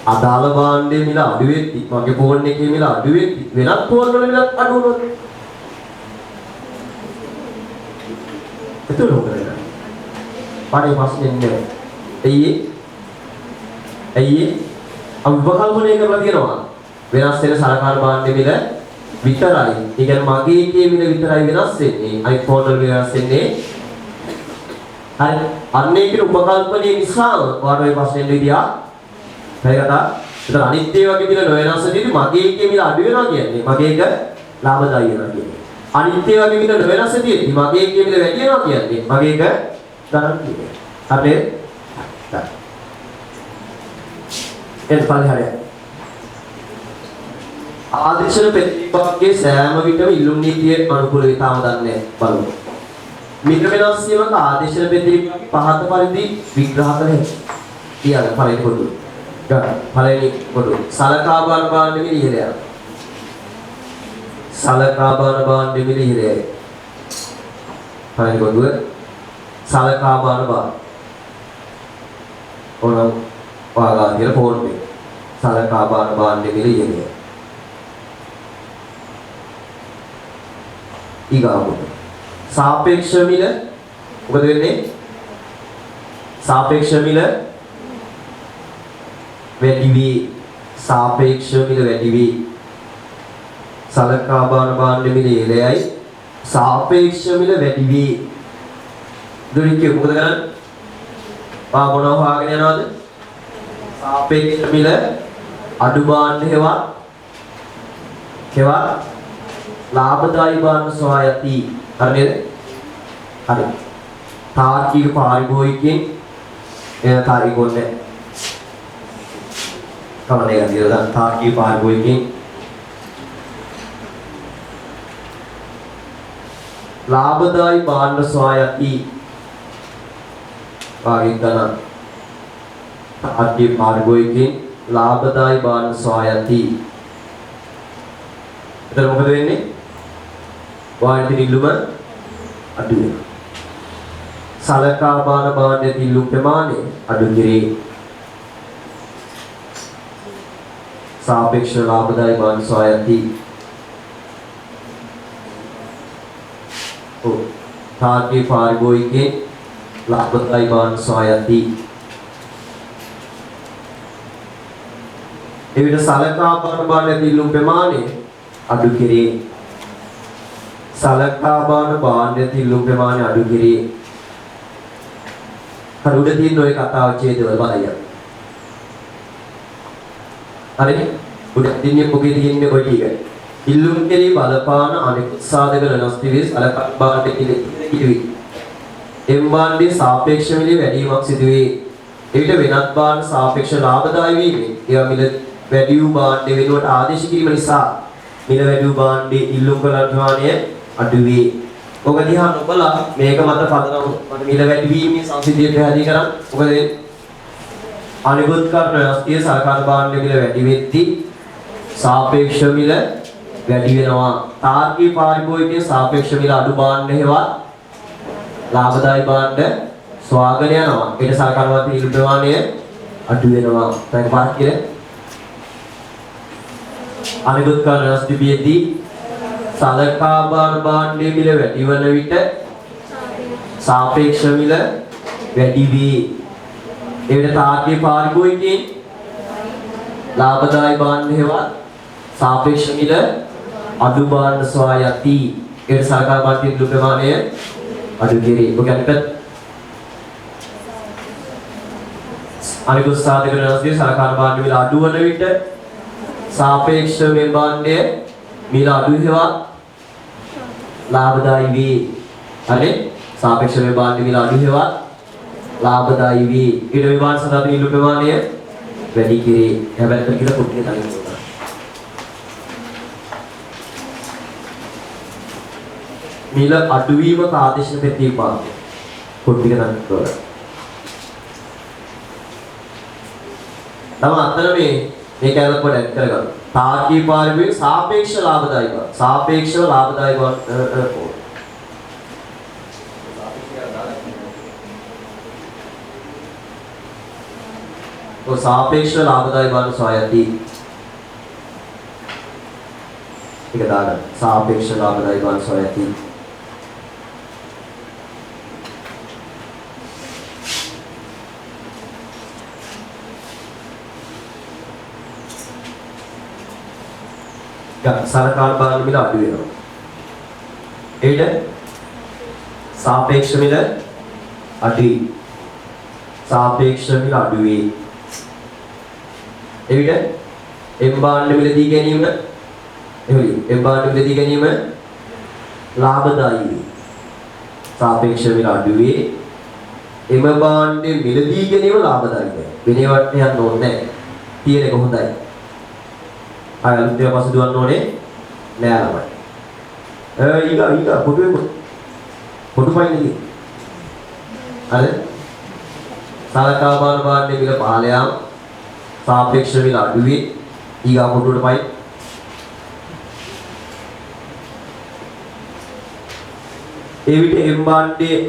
අදාළ භාණ්ඩයේ මිල අඩු වෙද්දි මගේ ෆෝන් එකේ මිල අඩු වෙද්දි වෙනත් ෆෝන් වල මිලත් අඩු වුණොත් එතකොට මොකද වෙන්නේ? පාඩේ ප්‍රශ්නේ නෑ. ඇයි අපි උපකල්පනය කරලා තියෙනවා වෙනස් වෙන සරකාර භාණ්ඩයේ මිල විතරයි. ඒ කියන්නේ මගේ එකේ මිල විතරයි වෙනස් වෙන්නේ. iPhone වල වෙනස් වෙන්නේ. හරි. අන්න ඒකේ උපකල්පනයේ නිසා ඔයාලට මේ ප්‍රශ්නේ විදියා හරියට ඒතර අනිත් ඒ වගේ මිල නොවෙනස් වෙද්දී මගේ එකේ මිල අඩු වෙනවා කියන්නේ මගේ එක ලාභදායී වෙනවා කියන්නේ. අනිත් ඒ වගේ මිල නොවෙනස් වෙද්දී මගේ එකේ මිල වැඩි වෙනවා කියන්නේ මගේ එක ගණන් කියන්නේ. හරිද? එත් පරිහරය. ආදේශන ප්‍රතිපක්කේ සෑම විටම ඉල්ලුම් නීතියේ අනුකූලව තාම දන්නේ බලමු. මිල වෙනස් වීමක ආදේශන ප්‍රතිපක්කේ පහත පරිදි විග්‍රහ කළේ කියලා පරිදි පොදු. පළවෙනි පොදු. සලකා බලන භාණ්ඩ මිල ඉහළ යනවා. සලකා බලන භාණ්ඩ මිල ඉහළ යයි. පළවෙනි පොදුව සලකා බලන භාණ්ඩ. ඕනම් ඔයාලා කියලා ෆෝන් එක. සලකා බලන භාණ්ඩ මිල ඉහළ යයි. ඊගාවට සාපේක්ෂ මිල මොකද වෙන්නේ? සාපේක්ෂ මිල වැඩි වී සාපේක්ෂ මිල වැඩි වී සලකා බලන භාණ්ඩ මිල ඉහළයි සාපේක්ෂ මිල වැඩි වී දුරින් මොකද කරන්නේ? මොනවා හොයාගෙන යනවද? සාපේක්ෂ මිල අඩු භාණ්ඩ හේවා ලාභදායී භාණ්ඩ සොයා යති. හරිද? හරි. තාර්කික පාරිභෝගිකයෙන් එන තාරිකොන්නේ කවනේ ගියලා තාර්කික පාරිභෝගිකයෙන් ලාභදායී භාණ්ඩ සොයා යති. ආයිතන තාර්කික පාරිභෝගිකයෙන් ලාභදායී භාණ්ඩ සොයා යති. එතන මොකද වෙන්නේ? වාණිජ නිල්ලුම අඩු වෙනවා. සලකා බලන භාණ්ඩයේ නිල්ලුම් ප්‍රමාණය අඩු කිරේ. සාපේක්ෂ ලාභදායී භාණ්ඩ සොයා යති. තාර්කික පාරිභෝගිකේ ලාභදායී භාණ්ඩ සොයා යති. එවිට සලකා බලන භාණ්ඩයේ නිල්ලුම් ප්‍රමාණය අඩු කිරේ. සලකා බලන භාණ්ඩයේ නිල්ලුම් ප්‍රමාණය අඩු කිරේ. කරුඩ තියෙන ඔය කතාව ඡේදවල බලය. හරිනේ? උඩ දින්නේ පොකේ තියෙන්නේ ඔය ටික. ඉල්ලුම් කෙරේ බලපාන අනිකුත් සාධක වෙනස් වී සලකා භාණ්ඩ කිලි. එම් භාණ්ඩයේ සාපේක්ෂ මිල වැඩිවීමක් සිදු වේ. එවිට වෙනත් භාණ්ඩ සාපේක්ෂ ලාභදායී වීමෙන් ඒවා මිල වැඩි වූ භාණ්ඩ වෙනුවට ආදේශ කිරීම නිසා මිල වැඩි වූ භාණ්ඩයේ ඉල්ලුම් කරන ප්‍රමාණය අඩු වේ. ඔක දිහා නොබලා මේක මත පදනම් මට මිල වැඩි වීමේ සංසිද්ධිය පැහැදිලි කරන්න. මොකද අනිකුත් කරන රාष्ट्रीय සහකාර භාණ්ඩ මිල වැඩි වෙද්දී සාපේක්ෂ මිල වැඩි වෙනවා. තාර්කික පාරිභෝගිකයේ සාපේක්ෂ මිල අඩු භාණ්ඩ හේවත් ලාභදායී භාණ්ඩ සොයාගෙන යනවා. ඒට සහකාරවත් ඉල්ලුම් ප්‍රමාණය අඩු වෙනවා. දැන් පාරක් කියලා අනිකුත් කරන රාष्ट्रीयදී සලකා බලන භාණ්ඩයේ මිල වැඩි වන විට සාපේක්ෂ මිල වැඩි වේ. එවිට තාර්කික පාරිභෝගිකයෙන් ලාභදායී භාණ්ඩ හේවත් සාපේක්ෂ මිල අඩු භාණ්ඩ සොයා යති. ඒට සරකාර භාණ්ඩයේ ඉල්ලුම් ප්‍රමාණය අඩු කෙරේ. ඔක අනිත් අනිකුත් සාධක වෙනස්දී සරකාර භාණ්ඩ මිල අඩු වන විට සාපේක්ෂ මිල භාණ්ඩයේ මිල අඩු හේවත් ලාභදායී වේ. හරි? සාපේක්ෂ මිල භාණ්ඩ මිල අඩු හේවත් ලාභදායී වේ. ඊට විභාග සඳහන් ඉල්ලුම් ප්‍රමාණය වැඩි කෙරේ. හැබැයි කියලා පොඩ්ඩක් තනින් කරනවා. මිල අඩුවීමක ආදේශන ප්‍රතිපාද පොඩ්ඩක් තනින් කරනවා. තම අතන මේ කැලක් පොඩ ඇඩ් කරගන්න. තාර්කික පාරිභෝගික සාපේක්ෂ ලාභදායී බව. සාපේක්ෂව ලාභදායී බව तो सापेक्ष लाभदायी भाग स्वायत्ती ठीक है सापेक्ष लाभदायी भाग स्वायत्ती सरकार भाग मिला अडू वेනවා ඒට සාපේක්ෂ මිල අඩුයි සාපේක්ෂ මිල අඩු වේ එවිට M භාණ්ඩ මිලදී ගැනීම එහෙලු M භාණ්ඩ මිලදී ගැනීම ලාභදායී වේ සාපේක්ෂ මිල අඩු වේ M භාණ්ඩ මිලදී ගැනීම ලාභදායී වේ වෙනවට යන්න ඕනේ නැහැ තියෙන එක හොඳයි ආය අලුත් ඒවා පස්සේ දුවන්න ඕනේ නෑ ළමයි ඊගා පොඩු පයින්නේ හරි සලකා බලන භාණ්ඩ මිල පහළ යාම සාපේක්ෂ මිල අඩු වේ ඊගා පොඩුවට පයි ඒ විට M භාණ්ඩයේ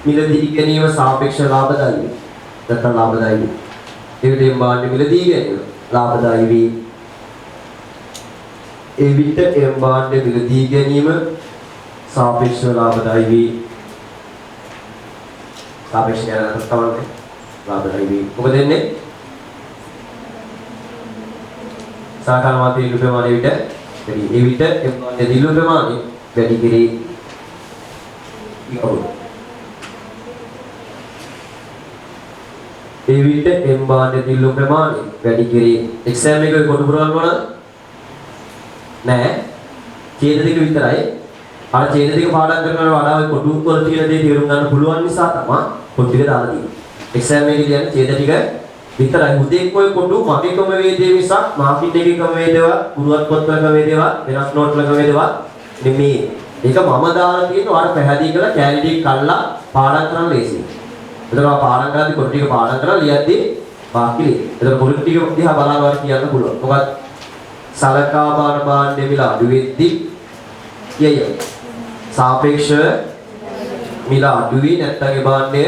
මිල දී ගැනීම සාපේක්ෂ ලාභදායී නැත්නම් ලාභදායී ඒ විට M භාණ්ඩ මිල දී ගැනීම ලාභදායී වේ ඒ විට M භාණ්ඩ මිල දී ගැනීම सापेक्ष लाभदायी भी सापेक्ष क्या है लाभदायी भी මොකද වෙන්නේ සාකල්පමාතී රුපමාණය විට වැඩි ඒ විට M භාණ්ඩ දිලු ප්‍රමාණය වැඩි කෙරේ ඒ විට M භාණ්ඩ දිලු ප්‍රමාණය වැඩි කෙරේ එක්සෑම් එකේ කොට පුරවන්න ඕනද නෑ ඡේද දෙක විතරයි අර ඡේද දෙක පාඩම් කරනකොට වඩා ඔය කොටු වල තියෙන දේ තේරුම් ගන්න පුළුවන් නිසා තමයි කොටු ටික දාලා තියෙන්නේ. එක්සෑම් එකේ කියන්නේ ඡේද ටික විතරයි. උදේක් ඔය කොටු මගේකම වේදේ මිසක් මාකින් එකේකම වේදේවා, ගුරුවත් පොත්වලක වේදේවා, වෙනස් නෝට් වලක වේදේවා නෙමෙයි. ඒක මම දාලා තියෙන ඔයාලා පැහැදිලි කරලා කැලරි ටික කල්ලා පාඩම් කරන්න ලේසියි. එතකොට ඔයා පාඩම් කරද්දී කොටු ටික පාඩම් කරලා ලියද්දී වාක්‍ය ලියන්න. එතකොට කොටු ටික දිහා බලනවා කියන්න පුළුවන්. මොකද සලකා බලන භාණ්ඩ මිල අඩු වෙද්දී යය सापेक्ष मिल अडुवी නැත්නම් ඒ භාණ්ඩය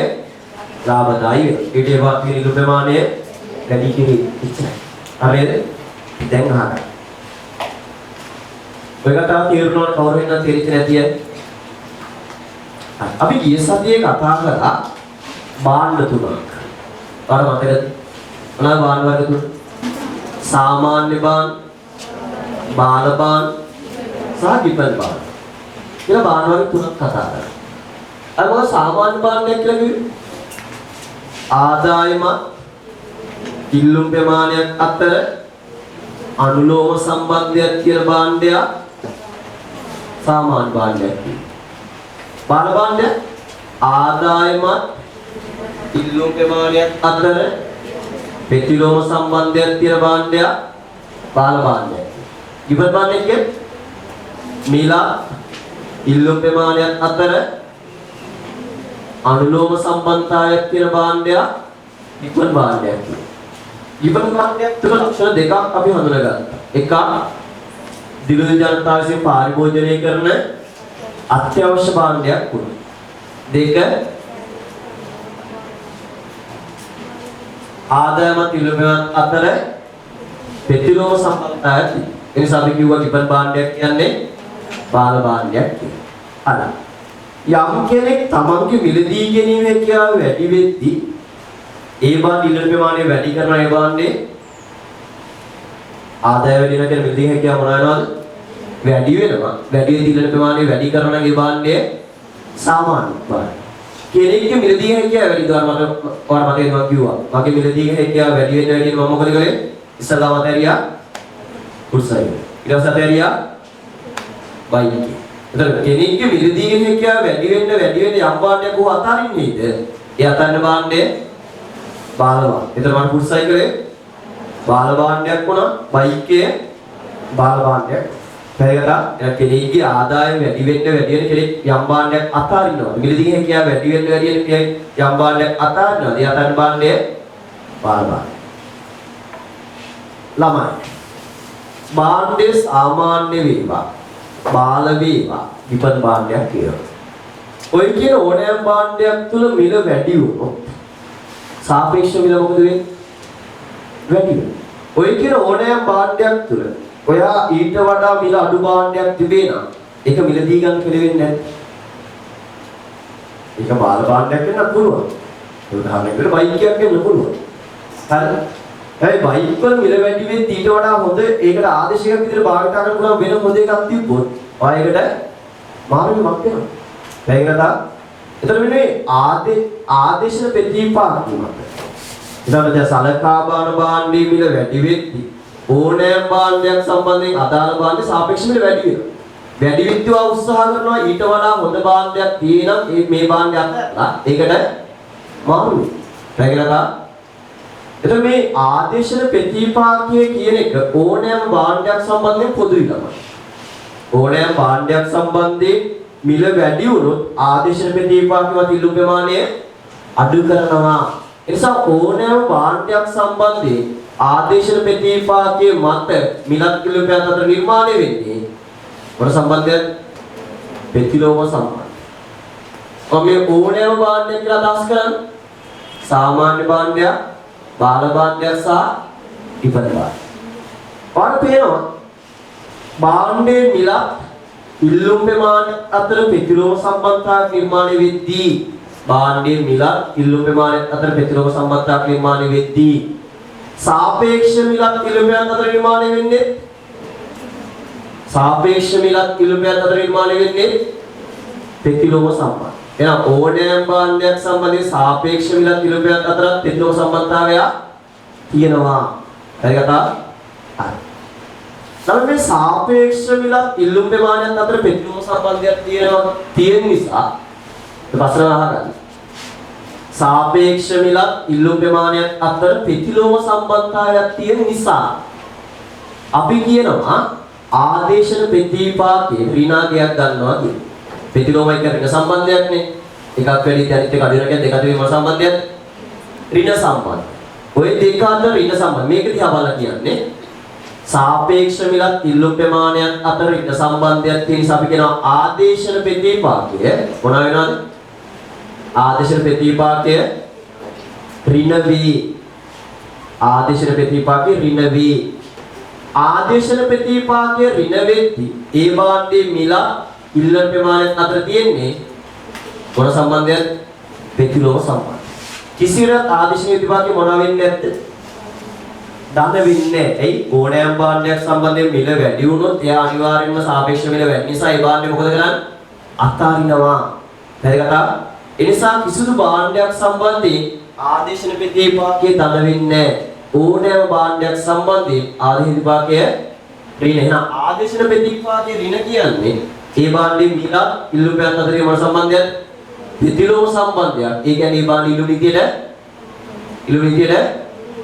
ලාභදායී වෙනවා. ඊට ඒ වාක්‍ය නිරු ප්‍රමාණය වැඩි කිරි ඉච්චයි. හරියද? දැන් අහගන්න. ඔය කතාව තේරුණාට කවුරු වෙනද තේරිච්ච නැතිය? අපි ගිය සතියේ කතා කරා භාණ්ඩ තුනක්. අර මතකද? මොනවාද භාණ්ඩ වර්ග තුන? සාමාන්‍ය භාණ්ඩ, බාල භාණ්ඩ සහ ඩිපල් භාණ්ඩ. කියලා භාණ්ඩ වර්ග තුනක් කතා කරා. අර මොකද සාමාන්‍ය භාණ්ඩයක් කියලා කිව්වේ? ආදායමත් ඉල්ලුම් ප්‍රමාණයක් අතර අනුලෝම සම්බන්ධයක් කියන භාණ්ඩයක් සාමාන්‍ය භාණ්ඩයක් කියනවා. බාල භාණ්ඩය ආදායමත් ඉල්ලුම් ප්‍රමාණයක් අතර ප්‍රතිලෝම සම්බන්ධයක් තියෙන භාණ්ඩයක් බාල භාණ්ඩයක්. ඩිපල් භාණ්ඩයක් කියන්නේ මිලා ඉල්ලුම් ප්‍රමාණයක් අතර අනුලෝම සම්බන්ධතාවයක් තියෙන භාණ්ඩයක් ඩිපල් භාණ්ඩයක් කියනවා. ඩිපල් භාණ්ඩයක් තුන ලක්ෂණ දෙකක් අපි හඳුනගත්තා. එකක් දිවි ජනතාව විසින් පරිභෝජනය කරන අත්‍යවශ්‍ය භාණ්ඩයක් වුණා. දෙක ආදායමත් ඉල්ලුම් අතර ප්‍රතිලෝම සම්බන්ධතාවයක්. ඒ නිසා අපි කිව්වා ඩිපල් භාණ්ඩයක් කියන්නේ බාල භාණ්ඩයක් කියලා. යම් කෙනෙක් තමන්ගේ මිලදී ගැනීම හැකියාව වැඩි වෙද්දී ඒ භාණ්ඩ ඉල්ලුම් ප්‍රමාණය වැඩි කරන ඒ භාණ්ඩේ ආදාය වැඩි වෙන කෙනෙක් මිලදී හැකියාව මොන වෙනවද? වැඩි වෙනවා. වැඩි වෙද්දී ඉල්ලුම් ප්‍රමාණය වැඩි කරන ඒ භාණ්ඩය සාමාන්‍ය භාණ්ඩ. කෙනෙක්ගේ මිලදී හැකියාව වැඩි කරනවා මට ඔයාලා මතකද මම කිව්වා. මගේ මිලදී හැකියාව වැඩි වෙන වැඩි වෙන මම මොකද කළේ? ඉස්සරහම ඇරියා කුර්සයි. ඊට පස්සේ ඇරියා බයික්. එතන කෙනෙක්ගේ මිලදී හැකියාව වැඩි වෙන්න යම් භාණ්ඩයක් උහ අතාරින්නේද? ඒ අතාරින භාණ්ඩය බාල භාණ්ඩ. එතන මම කුර්සයි කරේ බාල භාණ්ඩයක් වුණා. බයික්යේ බාල භාණ්ඩයක්. පැයකට එන කෙනෙක්ගේ ආදායම වැඩි වෙන්න කෙනෙක් යම් භාණ්ඩයක් අතාරිනවා. මිලදී හැකියාව වැඩි වෙන්න යම් භාණ්ඩයක් අතාරිනවා. ඒ අතාරින භාණ්ඩය බාල භාණ්ඩ. ළමයි භාණ්ඩයේ සාමාන්‍ය වේවා බාල වේවා විපත් භාණ්ඩයක් කියනවා. ඔය කියන ඕනෑම භාණ්ඩයක් තුල මිල වැඩි වුණොත් සාපේක්ෂ මිල මොකද වෙන්නේ? වැඩි වෙනවා. ඔය කියන ඕනෑම භාණ්ඩයක් තුල ඔයා ඊට වඩා මිල අඩු භාණ්ඩයක් තිබේ නම් ඒක මිලදී ගන්න කෙලෙන්නේ නැහැ. ඒක බාල භාණ්ඩයක් වෙන්නත් පුළුවන්. උදාහරණයකට බයික් එකක් වෙන්න පුළුවන්. හරිද? ඒ බයික් වල මිල වැඩි වෙද්දී ඊට වඩා හොඳ ඒකට ආදේශයක් විදිහට භාවිත කරන්න පුළුවන් වෙන හොඳ එකක් තිබ්බොත් ඔයයකට මාර්ගෙමක් වෙනවා. ඒකට එතන වෙන්නේ ආදේශන ප්‍රතිපාදක වීමක්. ඊළඟට සලකා බලන භාණ්ඩයේ මිල වැඩි වෙද්දී ඕනෑම භාණ්ඩයක් සම්බන්ධයෙන් අදාළ භාණ්ඩේ සාපේක්ෂ මිල වැඩි වෙනවා. වැඩි වෙද්දී උත්සාහ කරනවා ඊට වඩා හොඳ භාණ්ඩයක් තියෙනම් මේ භාණ්ඩය අතහැරලා ඒකට මාරු වෙනවා. එතකොට මේ ආදේශන ප්‍රතිපාදකය කියන එක ඕනෑම භාණ්ඩයක් සම්බන්ධයෙන් පොදුයි තමයි. ඕනෑම භාණ්ඩයක් සම්බන්ධයෙන් මිල වැඩි වුණොත් ආදේශන ප්‍රතිපාදකවත් ඉල්ලුම් ප්‍රමාණය අඩු කරනවා. ඒ නිසා ඕනෑම භාණ්ඩයක් සම්බන්ධයෙන් ආදේශන ප්‍රතිපාදකයේ මත මිලත් ඉල්ලුම් අතර නිර්මාණය වෙන්නේ මොන සම්බන්ධයක්ද? ප්‍රතිලෝම සම්බන්ධය. මේ ඕනෑම භාණ්ඩයක් කියලා අදහස් කරන්නේ සාමාන්‍ය භාණ්ඩයක්, බාල භාණ්ඩයක් සහ ඉපද භාණ්ඩයක්. ඔයාලට පේනවා භාණ්ඩයේ මිලත් ඉල්ලුම් ප්‍රමාණය අතර ප්‍රතිලෝම සම්බන්ධතාවක් නිර්මාණය වෙද්දී භාණ්ඩයේ මිලත් ඉල්ලුම් ප්‍රමාණය අතර ප්‍රතිලෝම සම්බන්ධතාවක් නිර්මාණය වෙද්දී සාපේක්ෂ මිලත් ඉල්ලුම් අතර නිර්මාණය වෙන්නේ සාපේක්ෂ මිලත් ඉල්ලුම් අතර නිර්මාණය වෙන්නේ ප්‍රතිලෝම සම්බන්ධ. එහෙනම් ඕනෑම භාණ්ඩයක් සම්බන්ධයෙන් සාපේක්ෂ මිලත් ඉල්ලුම් අතර ප්‍රතිලෝම සම්බන්ධතාවය තියෙනවා. හරි කතා? හරි. නම් මේ සාපේක්ෂ මිලත් ඉල්ලුම් ප්‍රමාණයන් අතර ප්‍රතිලෝම සම්බන්ධයක් තියෙන නිසා ප්‍රශ්න අහගන්න. සාපේක්ෂ මිලත් ඉල්ලුම් ප්‍රමාණයන් අතර ප්‍රතිලෝම සම්බන්ධතාවයක් තියෙන නිසා අපි කියනවා ආදේශන ප්‍රතිපාදකයේ ඍණාගයක් ගන්නවා කියන්නේ. ප්‍රතිලෝමයි කියන සම්බන්ධයක් නේ. එකක් වැඩි අනිත් එක අඩු වෙනවා කියන්නේ දෙක අතර වෙන සම්බන්ධයක් ඍණ සම්බන්ධ. ඔය දෙක අතර ඍණ සම්බන්ධ. මේක දිහා බලලා කියන්නේ සාපේක්ෂ මිලත් ඉල්ලුම් ප්‍රමාණයන් අතර ඍණ සම්බන්ධයක් තියෙන නිසා අපි කියනවා ආදේශන ප්‍රතිපාදකය මොන වෙනවද? ආදේශන ප්‍රතිපාදකය ඍණ වේ. ආදේශන ප්‍රතිපාදකය ඍණ වේ. ආදේශන ප්‍රතිපාදකය ඍණ වෙද්දී ඒ භාණ්ඩයේ මිල ඉල්ලුම් ප්‍රමාණයන් අතර තියෙන්නේ මොන සම්බන්ධයක්ද? ප්‍රතිලෝම සම්බන්ධය. කිසිරත් ආදේශන ප්‍රතිපාදකය මොනවා වෙන්නේ නැද්ද? දන වෙන්නේ. එයි ඕනෑම භාණ්ඩයක් සම්බන්ධයෙන් මිල වැඩි වුණොත් එයා අනිවාර්යයෙන්ම සාපේක්ෂ මිල වැඩි නිසා ඒ භාණ්ඩය මොකද කරන්නේ? අතාරිනවා. හරි කතා? ඒ නිසා කිසිදු භාණ්ඩයක් සම්බන්ධයෙන් ආදේශන ප්‍රතිපාදකයේ දන වෙන්නේ ඕනෑම භාණ්ඩයක් සම්බන්ධයෙන් ආදේශන ප්‍රතිපාදකය ඍණ. එහෙනම් ආදේශන ප්‍රතිපාදකයේ ඍණ කියන්නේ ඒ භාණ්ඩයේ මිල ඉල්ලුම් අතර මොන සම්බන්ධයක්ද? ප්‍රතිලෝම සම්බන්ධයක්. ඒ කියන්නේ මේ භාණ්ඩ ඉල්ලුම් විදියට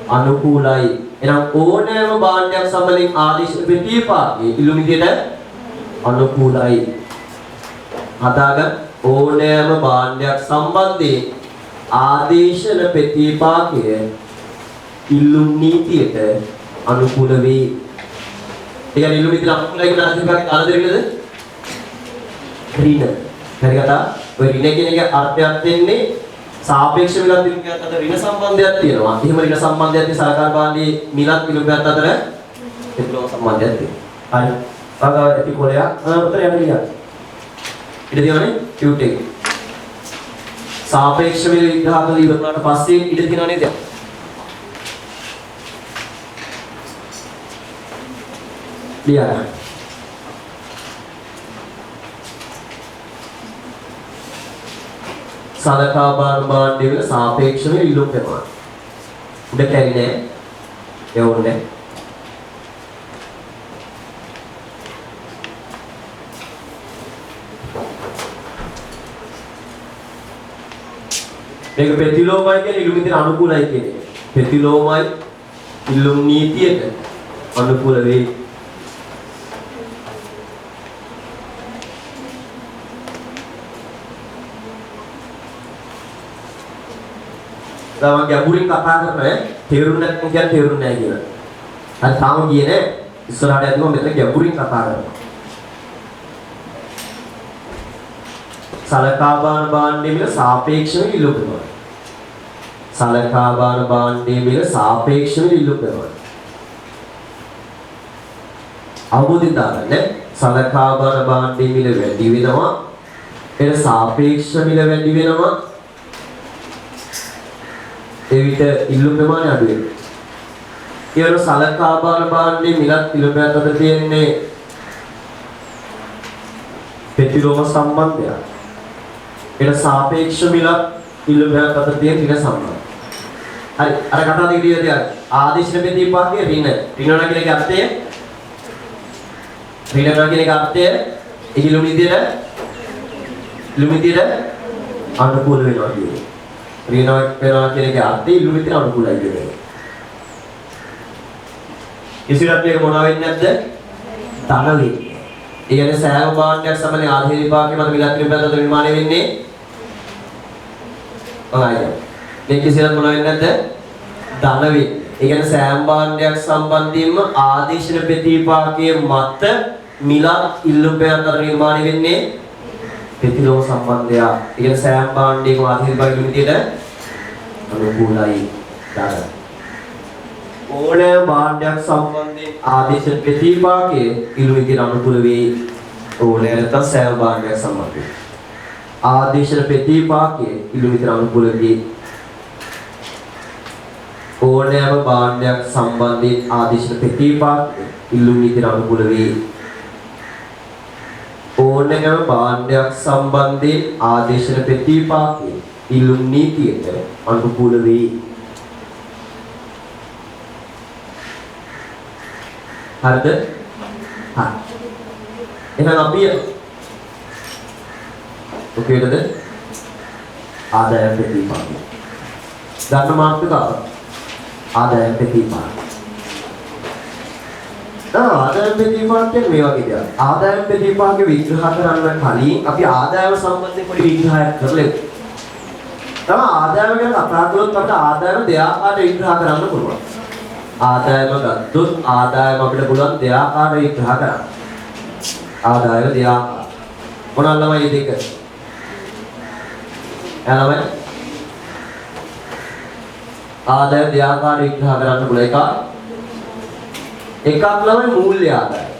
අනුකූලයි. එහෙනම් ඕනෑම භාණ්ඩයක් සම්බන්ධයෙන් ආදේශන ප්‍රතිපාදකයේ ඉල්ලුම් විදියට අනුකූලයි. හදාගන්න ඕනෑම භාණ්ඩයක් සම්බන්ධයෙන් ආදේශන ප්‍රතිපාදකය ඉල්ලුම් නීතියට අනුකූල වේ. ඒ කියන්නේ ඉල්ලුම් විදියට අනුකූලයි කියන අර්ථයක් අරදෙන්නද? ඍණ. හරි කතා? ඔය ඍණ කියන එක අර්ථයක් දෙන්නේ සාපේක්ෂ මිලත් ඉල්ලුම් අතර ඍණ සම්බන්ධයක් තියෙනවා. එහෙම ඍණ සම්බන්ධයක් තියෙන සහකාර භාණ්ඩයේ මිලත් ඉල්ලුම් අතර ප්‍රතිලෝම සම්බන්ධයක් තියෙනවා. හරි. ආගාව ඇති කොලයක් උතර යන්න ගියා. ඉඩ දිනවනේ ටියුට් එක. සාපේක්ෂ මිල විග්‍රහ කරලා ඉවර වුණාට පස්සේ ඉඩ දිනව නේද? ලියන්න. සලකා බලන භාණ්ඩයේ වල සාපේක්ෂ මිල ඉල්ලුම් ප්‍රමාණය. උඩ කැරිනේ. ඒ ඕනේ. මේක ප්‍රතිලෝමයි කියන්නේ ඉල්ලුම් නීතියට අනුකූලයි කියන එක. ප්‍රතිලෝමයි ඉල්ලුම් නීතියට අනුකූල වේ. තමන් ගැඹුරින් කතා කරන්නේ තේරුම් නැත්නම් කියන්නේ තේරුම් නැහැ කියලා. අර තාම ගියේ නෑ. ඉස්සරහට යද්දිම මෙතන ගැඹුරින් කතා කරනවා. සලකා බලන භාණ්ඩයේ මිල සාපේක්ෂව ඉල්ලුම් ප්‍රමාණය. සලකා බලන භාණ්ඩයේ මිල සාපේක්ෂව ඉල්ලුම් කරනවා. අවබෝධයෙන් දාගන්න සලකා බලන භාණ්ඩයේ මිල වැඩි වෙනවා. ඒක සාපේක්ෂ මිල වැඩි වෙනවා. ඒ විට ඉල්ලුම් ප්‍රමාණය අඩු වෙනවා. ඊවල සලකා බලන භාණ්ඩයේ මිලත් ඉල්ලුමත් අතර තියෙන්නේ ප්‍රතිලෝම සම්බන්ධය. ඒක සාපේක්ෂ මිලත් ඉල්ලුමත් අතර තියෙන ඍණ සම්බන්ධය. හරි අර කතාව දිගට ආදේශන ප්‍රතිපාකයේ ඍණ කියන එකේ අර්ථය ඍණ කියන එක අර්ථය ඉහිලු විදියට අනුකූල වෙනවා කියන්නේ. ඍණ වෙනවා කියන එකේ අර්ථය ඉහිලු විදියට අනුකූලයි කියන්නේ. ඉසිරත් මේක මොනවා වෙන්නේ නැද්ද? ධන වෙන්නේ. ඒ කියන්නේ සෑම භාණ්ඩයක් සමග ආදේශ විපාකයේ මත මිලත් නිබ්බත නිර්මාණය වෙන්නේ. ඔයයි. මේ කිසියක් මොනවා වෙන්නේ නැද්ද? ධන වෙන්නේ. ඒ කියන්නේ සෑම භාණ්ඩයක් සම්බන්ධයෙන්ම ආදේශන ප්‍රතිපාකයේ මත මිලත් ඉල්ලුම්පය අතර නිර්මාණය වෙන්නේ ප්‍රතිලෝම සම්බන්ධය. ඒ කියන්නේ සෑම භාණ්ඩයකම ආදේශ විපාකයේ විදියට අනුකූලයි ධන. ඕනෑම භාණ්ඩයක් සම්බන්ධයෙන් ආදේශ ප්‍රතිපාකයේ ඉල්ලුම් විදියට අනුකූල වේ. ඕනෑම නැත්නම් සෑම භාණ්ඩයක් සම්බන්ධයෙන් ආදේශ ප්‍රතිපාකයේ ඉල්ලුම් විදියට අනුකූල වේ. ඕනෑම භාණ්ඩයක් සම්බන්ධයෙන් ආදේශ ප්‍රතිපාකයේ ඉල්ලුම් විදියට අනුකූල වේ. ඕනෑම භාණ්ඩයක් සම්බන්ධයෙන් ආදේශ ප්‍රතිපාකයේ ඉල්ලුම් නීතියට අනුකූල වේ. හරිද? හරි. එහෙනම් අපි ඔකේද? ආදායම් ප්‍රතිපාදනය. ගන්න මාතෘකාව. ආදායම් ප්‍රතිපාදනය. ආදායම් ප්‍රතිපාදනය මේ වගේ දෙයක්. ආදායම් ප්‍රතිපාදනය විග්‍රහ කරන්න කලින් අපි ආදායම සම්බන්ධයෙන් පොඩි විග්‍රහයක් කරලා තමයි ආදායම ගැන කතා කළොත් අපිට ආදායම දෙආකාරයට විග්‍රහ කරන්න පුළුවන්. ආදායම ගත්තොත් ආදායම අපිට පුළුවන් දෙආකාරයට විග්‍රහ කරන්න. ආදායම දෙආකාර. මොනවාද මේ දෙක? එළවෙන ආදායම දෙආකාරයට විග්‍රහ කරන්න පුළුවන්. එකක් තමයි මූල්‍ය ආදායම.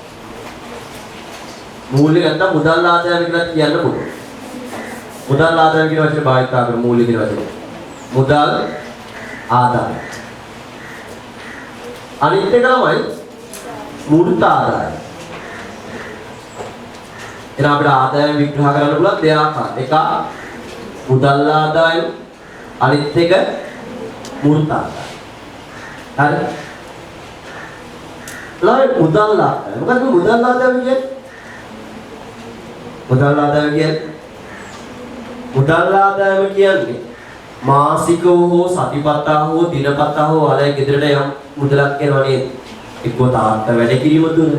මූල්‍ය නැත්නම් මුදල් ආදායම කියලා කියන්න පුළුවන්. මුදල් ආදායම කියන වචනේ භාවිත කරන මූල්‍ය කියන වචනේ. මුදල් ආදායම. අනිත් එක තමයි මූර්ත ආදායම. එන අපිට ආදායම විග්‍රහ කරන්න පුළුවන් දෙආකාර. එක මුදල් ආදායම, අනිත් එක මූර්ත ආදායම. හරි? ළමයි මුදල් ආදායම. මොකක්ද මුදල් ආදායම කියන්නේ? මුදල් ආදායම කියන්නේ මාසිකව හෝ සතිපතා හෝ දිනපතා හෝ ආදාය ගෙදරට යම් මුදලක් යනවා නේද? එක්කෝ තාත්තා වැඩ කිරීම තුල,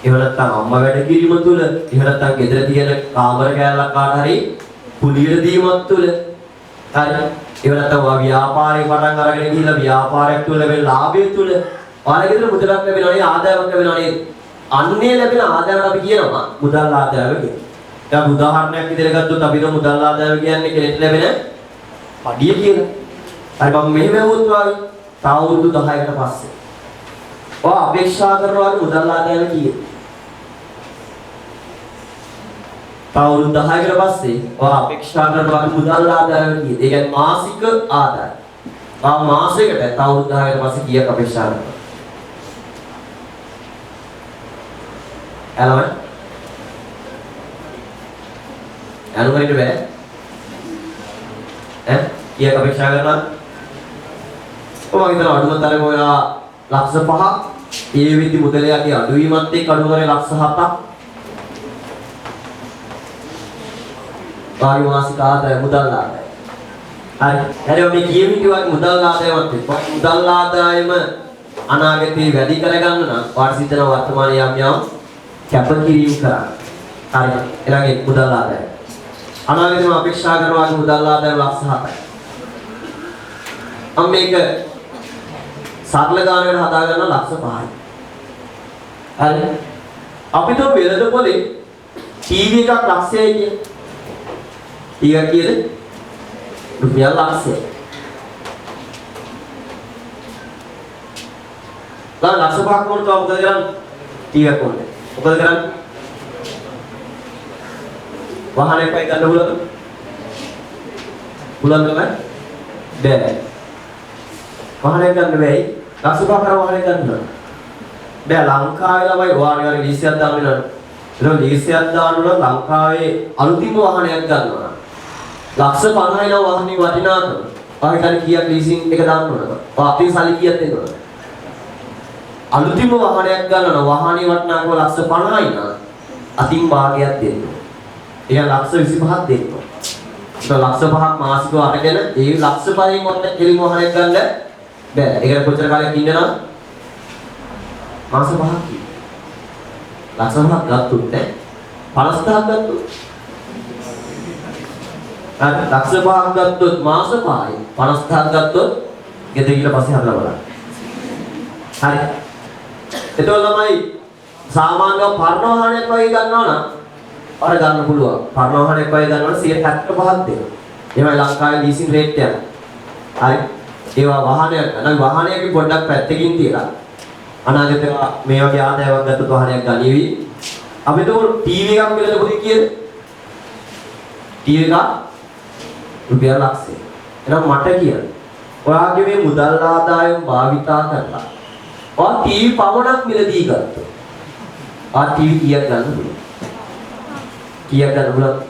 එහෙම නැත්නම් අම්මා වැඩ කිරීම තුල, එහෙම නැත්නම් ගෙදර තියෙන කාමර කෑල්ලක් කාට හරි කුලියට දීමක් තුල. හරි. එහෙම නැත්නම් ව්‍යාපාරේ පටන් අරගෙන ගිහිල්ලා ව්‍යාපාරයක් තුල ලැබෙන ලාභය තුල ඔයාලා ගෙදර මුදලක් ලැබෙනවා නේද? ආදායමක් ලැබෙනවා නේද? අන්නේ ලැබෙන ආදායමට අපි කියනවා මුදල් ආදායම කියලා. දැන් උදාහරණයක් විදිහට ගත්තොත් අපිට මුදල් ආදායම කියන්නේ කෙනෙක් ලැබෙන පඩිය කියලා. හරි මම මෙහෙම වුත් වාගේ තව අවුරුදු 10කට පස්සේ ඔයා අපේක්ෂා කරනවා මුදල් ආදායම කීයද? තව අවුරුදු 10කට පස්සේ ඔයා අපේක්ෂා කරනවා මුදල් ආදායම කීයද? ඒ කියන්නේ මාසික ආදායම. මාසයකට තව අවුරුදු 10කට පස්සේ කීයක් අපේක්ෂා කරනවා? එළවෙන අනුගමනයට බෑ ඈ කීයක් අපේක්ෂා කරනවා? ඔය හිතන අඩුම තරම ඔයා ලක්ෂ 5ක් ඒ විදි මුදලයාගේ අඩුවීමත් එක්ක අඩු කරේ ලක්ෂ 7ක් වාර්ෂික ආදාය මුදල් ආදාය. හරි. හරි මේ කියමි කිව්වා මුදල් ආදායමත් එක්ක මුදල් ආදායම අනාගතේ වැඩි කරගන්න නම් වාර්ෂික වර්තමානයේ යම් කැපකිරීම කරන්න. හරි. ඊළඟේ මුදල් ආදාය. අනාගතේම අපේක්ෂා කරනවා මුදල් ආදායම ලක්ෂ 7යි. මේක සරල ගානකට හදා ගන්න ලක්ෂ 5යි. හරි. අපි તો වෙළඳ පොලේ ටීවී එකක් ලක්ෂයයි කියන්නේ. ඊගා කීයද? රුපියල් ලක්ෂය. ලා ලක්ෂ 5ක් වුණොත් මොකද කරන්නේ? ටීවී එකක් ඕනේ. මොකද කරන්නේ? වාහනයක් පයි ගන්න පුළුවන්ද? පුළුවන්ද බෑ. වාහනයක් ගන්න බෑයි. ලක්ෂ 5ක් කර වාහනයක් ගන්න බෑ. ලංකාවේ ළමයි වාහනේ ලීසියක් දාන්න වෙනවා. ඒක ලීසියක් දාන්න නම් ලංකාවේ අලුතින්ම වාහනයක් ගන්නවා. ලක්ෂ 50යි නම් වාහනේ වටිනාකම. වාහනේ කීයක් ලීසින් එක දාන්න ඕනද? අපේ සල්ලි කීයක් දෙන්න ඕනද? අලුතින්ම වාහනයක් ගන්නවා. වාහනේ වටිනාකම ලක්ෂ 50යි නම් අතින් භාගයක් දෙන්න. ඒක ලක්ෂ 25ක් දෙන්න. ඒක ලක්ෂ 5ක් මාසිකව අරගෙන ඒ ලක්ෂ 5න් ඔන්න කෙලින් වාහනයක් ගන්න බෑ. ඒකට කොච්චර කාලයක් ඉන්නවද? මාස 5ක්. ලක්ෂ 5ක් ගත්තොත් නේ 50000ක් ගත්තොත්. ලක්ෂ 5ක් ගත්තොත් මාස 5යි 50000ක් ගත්තොත් ගෙදර ගිහලා පස්සේ හදලා බලන්න. හරි. එතකොට තමයි සාමාන්‍ය පරණ වාහනයක් වගේ ගන්නවා නම් අර ගන්න පුළුවන්. පරණ වාහනයක් වගේ ගන්නවා නම් 175ක් දෙනවා. එහෙමයි ලංකාවේ ලීසින් රේට් එක. හරි. ඒවා වාහනයක් නම් වාහනයක පොඩ්ඩක් පැත්තකින් තියලා අනාගතේ මේ වගේ ආදායමක් ගත්තොත් වාහනයක් ගනිවි. අපි તો ටීවී එකක් කියලා පොඩි කීයද? ටීවී එක රුපියල් ලක්ෂය. එහෙනම් මට කියන්න. ඔයාගේ මේ මුදල් ආදායම භාවිතා කරලා ඔයා ටීවී පමණක් මිලදී ගත්තොත් ආ ටීවී කීයක් ගන්න පුළුවන්ද? කීයක් ගන්න පුළුවන්ද?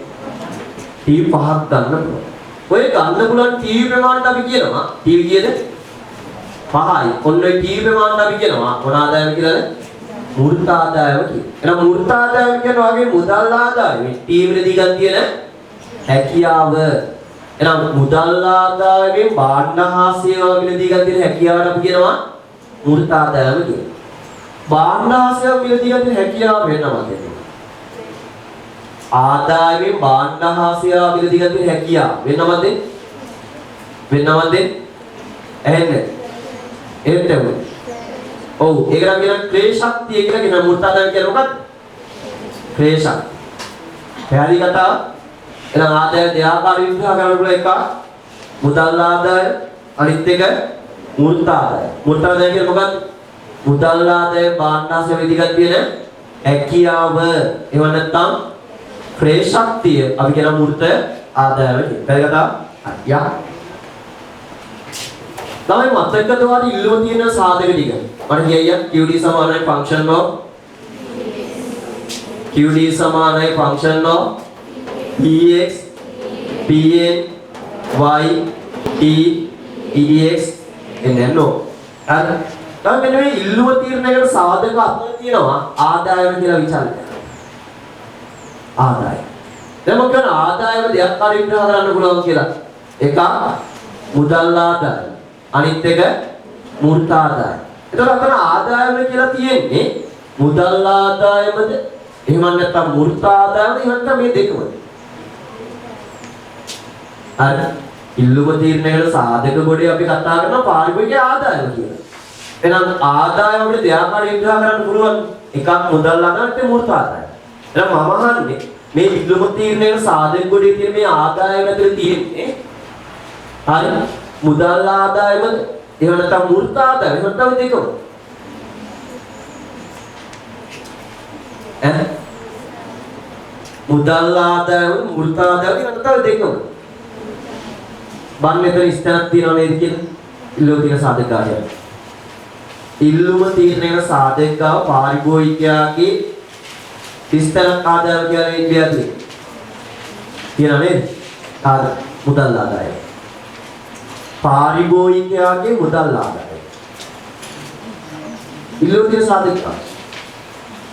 ටීවී 5ක් ගන්න පුළුවන්. ඔය ගන්න පුළුවන් ටීවී ප්‍රමාණයට අපි කියනවා ටීවී කීයද? 5යි. ඔන්න ඔය ටීවී ප්‍රමාණයට අපි කියනවා මොන ආදායම කියලාද? මූර්ත ආදායම කියනවා. එහෙනම් මූර්ත ආදායම කියනවා වගේ මුදල් ආදායම ටීවී වලදී ගන්න තියෙන හැකියාව. එහෙනම් මුදල් ආදායමෙන් භාණ්ඩ හා සේවා වලදී ගන්න තියෙන හැකියාවට අපි කියනවා මූර්ත ආදායම කියලා. භාණ්ඩ හා සේවා වලදී ගන්න තියෙන හැකියාව වෙනවද? ආදායමෙන් භාණ්ඩ හා සේවා වලදී ගන්න තියෙන හැකියාව වෙනවද? ඇහෙන්නේ? එහෙම ඔව් ඒක නම් කියන ක්‍රේ ශක්තිය කියලා කියන මූර්ත ආදායම කියන්නේ මොකක්ද? ක්‍රේ ශක්තිය. පැහැදිලි කතාව. එහෙනම් ආදාය දෙආකාර විග්‍රහ කරන්න පුළුවන් එක මුදල් ආදාය අනිත් එක මූර්ත ආදාය. මූර්ත ආදාය කියන්නේ මොකක්ද? මුදල් ආදාය භාණ්ඩාසය විදිහට තියෙන හැකියාව. එහෙම නැත්නම් ක්‍රේ ශක්තිය අපි කියන මූර්ත ආදාය කියලා. පැහැදිලි කතාව. යා තමයි මතකද වාදී ඉල්ලුම තියෙන සාධක ටික. මට කියයියා QD සමානයි function of QD සමානයි function of px pn y t edx එන්නෝ. හරි. දැන් මෙන්න මේ ඉල්ලුම තීරණයකට සාධක අතර තියෙනවා ආදායම කියලා විචාරය. ආදායම. දැන් මම කියන ආදායම දෙයක් කාර විග්‍රහ කරන්න පුළුවන් කියලා. එකක් මුදල් ආදායම. අනිත් එක මූර්ත ආදායම. එතකොට අතන ආදායම කියලා තියෙන්නේ මුදල් ආදායමද එහෙම නැත්නම් මූර්ත ආදායමද එහෙම නැත්නම් මේ දෙකමද? හරි. ඉල්ලුම තීරණයකට සාධක ගොඩේ අපි කතා කරනවා පාරිභෝගික ආදායම කියලා. එහෙනම් ආදායම අපිට දෙආකාර විග්‍රහ කරන්න පුළුවන්. එකක් මුදල් ආදායම නැත්නම් මූර්ත ආදායම. එහෙනම් මම අහන්නේ මේ ඉල්ලුම තීරණයකට සාධක ගොඩේ තියෙන මේ ආදායම ඇතුලේ තියෙන්නේ හරි මුදල් ආදායමද එහෙම නැත්නම් මූර්ත ආදායම එහෙම නැත්නම් දෙකම ඈ මුදල් ආදායම මූර්ත ආදායම එහෙම නැත්නම් දෙකම බන් මෙතන ස්ථානක් තියනවා නේද කියලා ඉල්ලුම තියෙන සාධකාරය ඉල්ලුම තීරණයක සාධකාව පාරිභෝගිකයාගේ ස්ථානක් ආදායම කියලා ඉන්දියාවේ තියනවා නේද මුදල් ආදායම පාරිභෝගිකයාගේ මුදල් ආදායම ඉල්ලුම තියෙන සාධකාව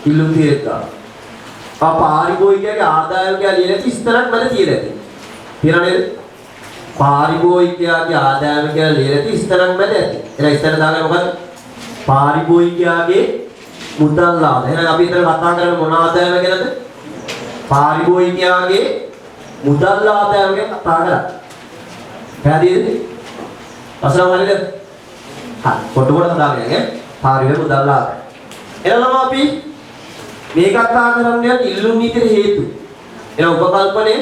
ඉල්ලුම තියෙනවා පාරිභෝගිකයාගේ ආදායම කියලා ලියලා ස්ථානක් මැද තියලා තියෙනවා නේද පාරිභෝගිකයාගේ ආදායම කියලා ලියලා ස්ථානක් මැද ඇති එහෙනම් ස්ථාන දාගන්න මොකද පාරිභෝගිකයාගේ මුදල් ආදායම එහෙනම් අපි හිතලා කතා කරන්නේ මොන ආදායම ගැනද පාරිභෝගිකයාගේ මුදල් ආදායම ගැන කතා කරා පැහැදිලිද අසම හරිද හරි කොට කොට කතා කරන්නේ පාරිභෝගික මුදල් ආදායම එහෙනම් අපි මේ කතා කරන්නේ ඉල්ලුම් නීතියේ හේතු එහෙනම් උපකල්පනේ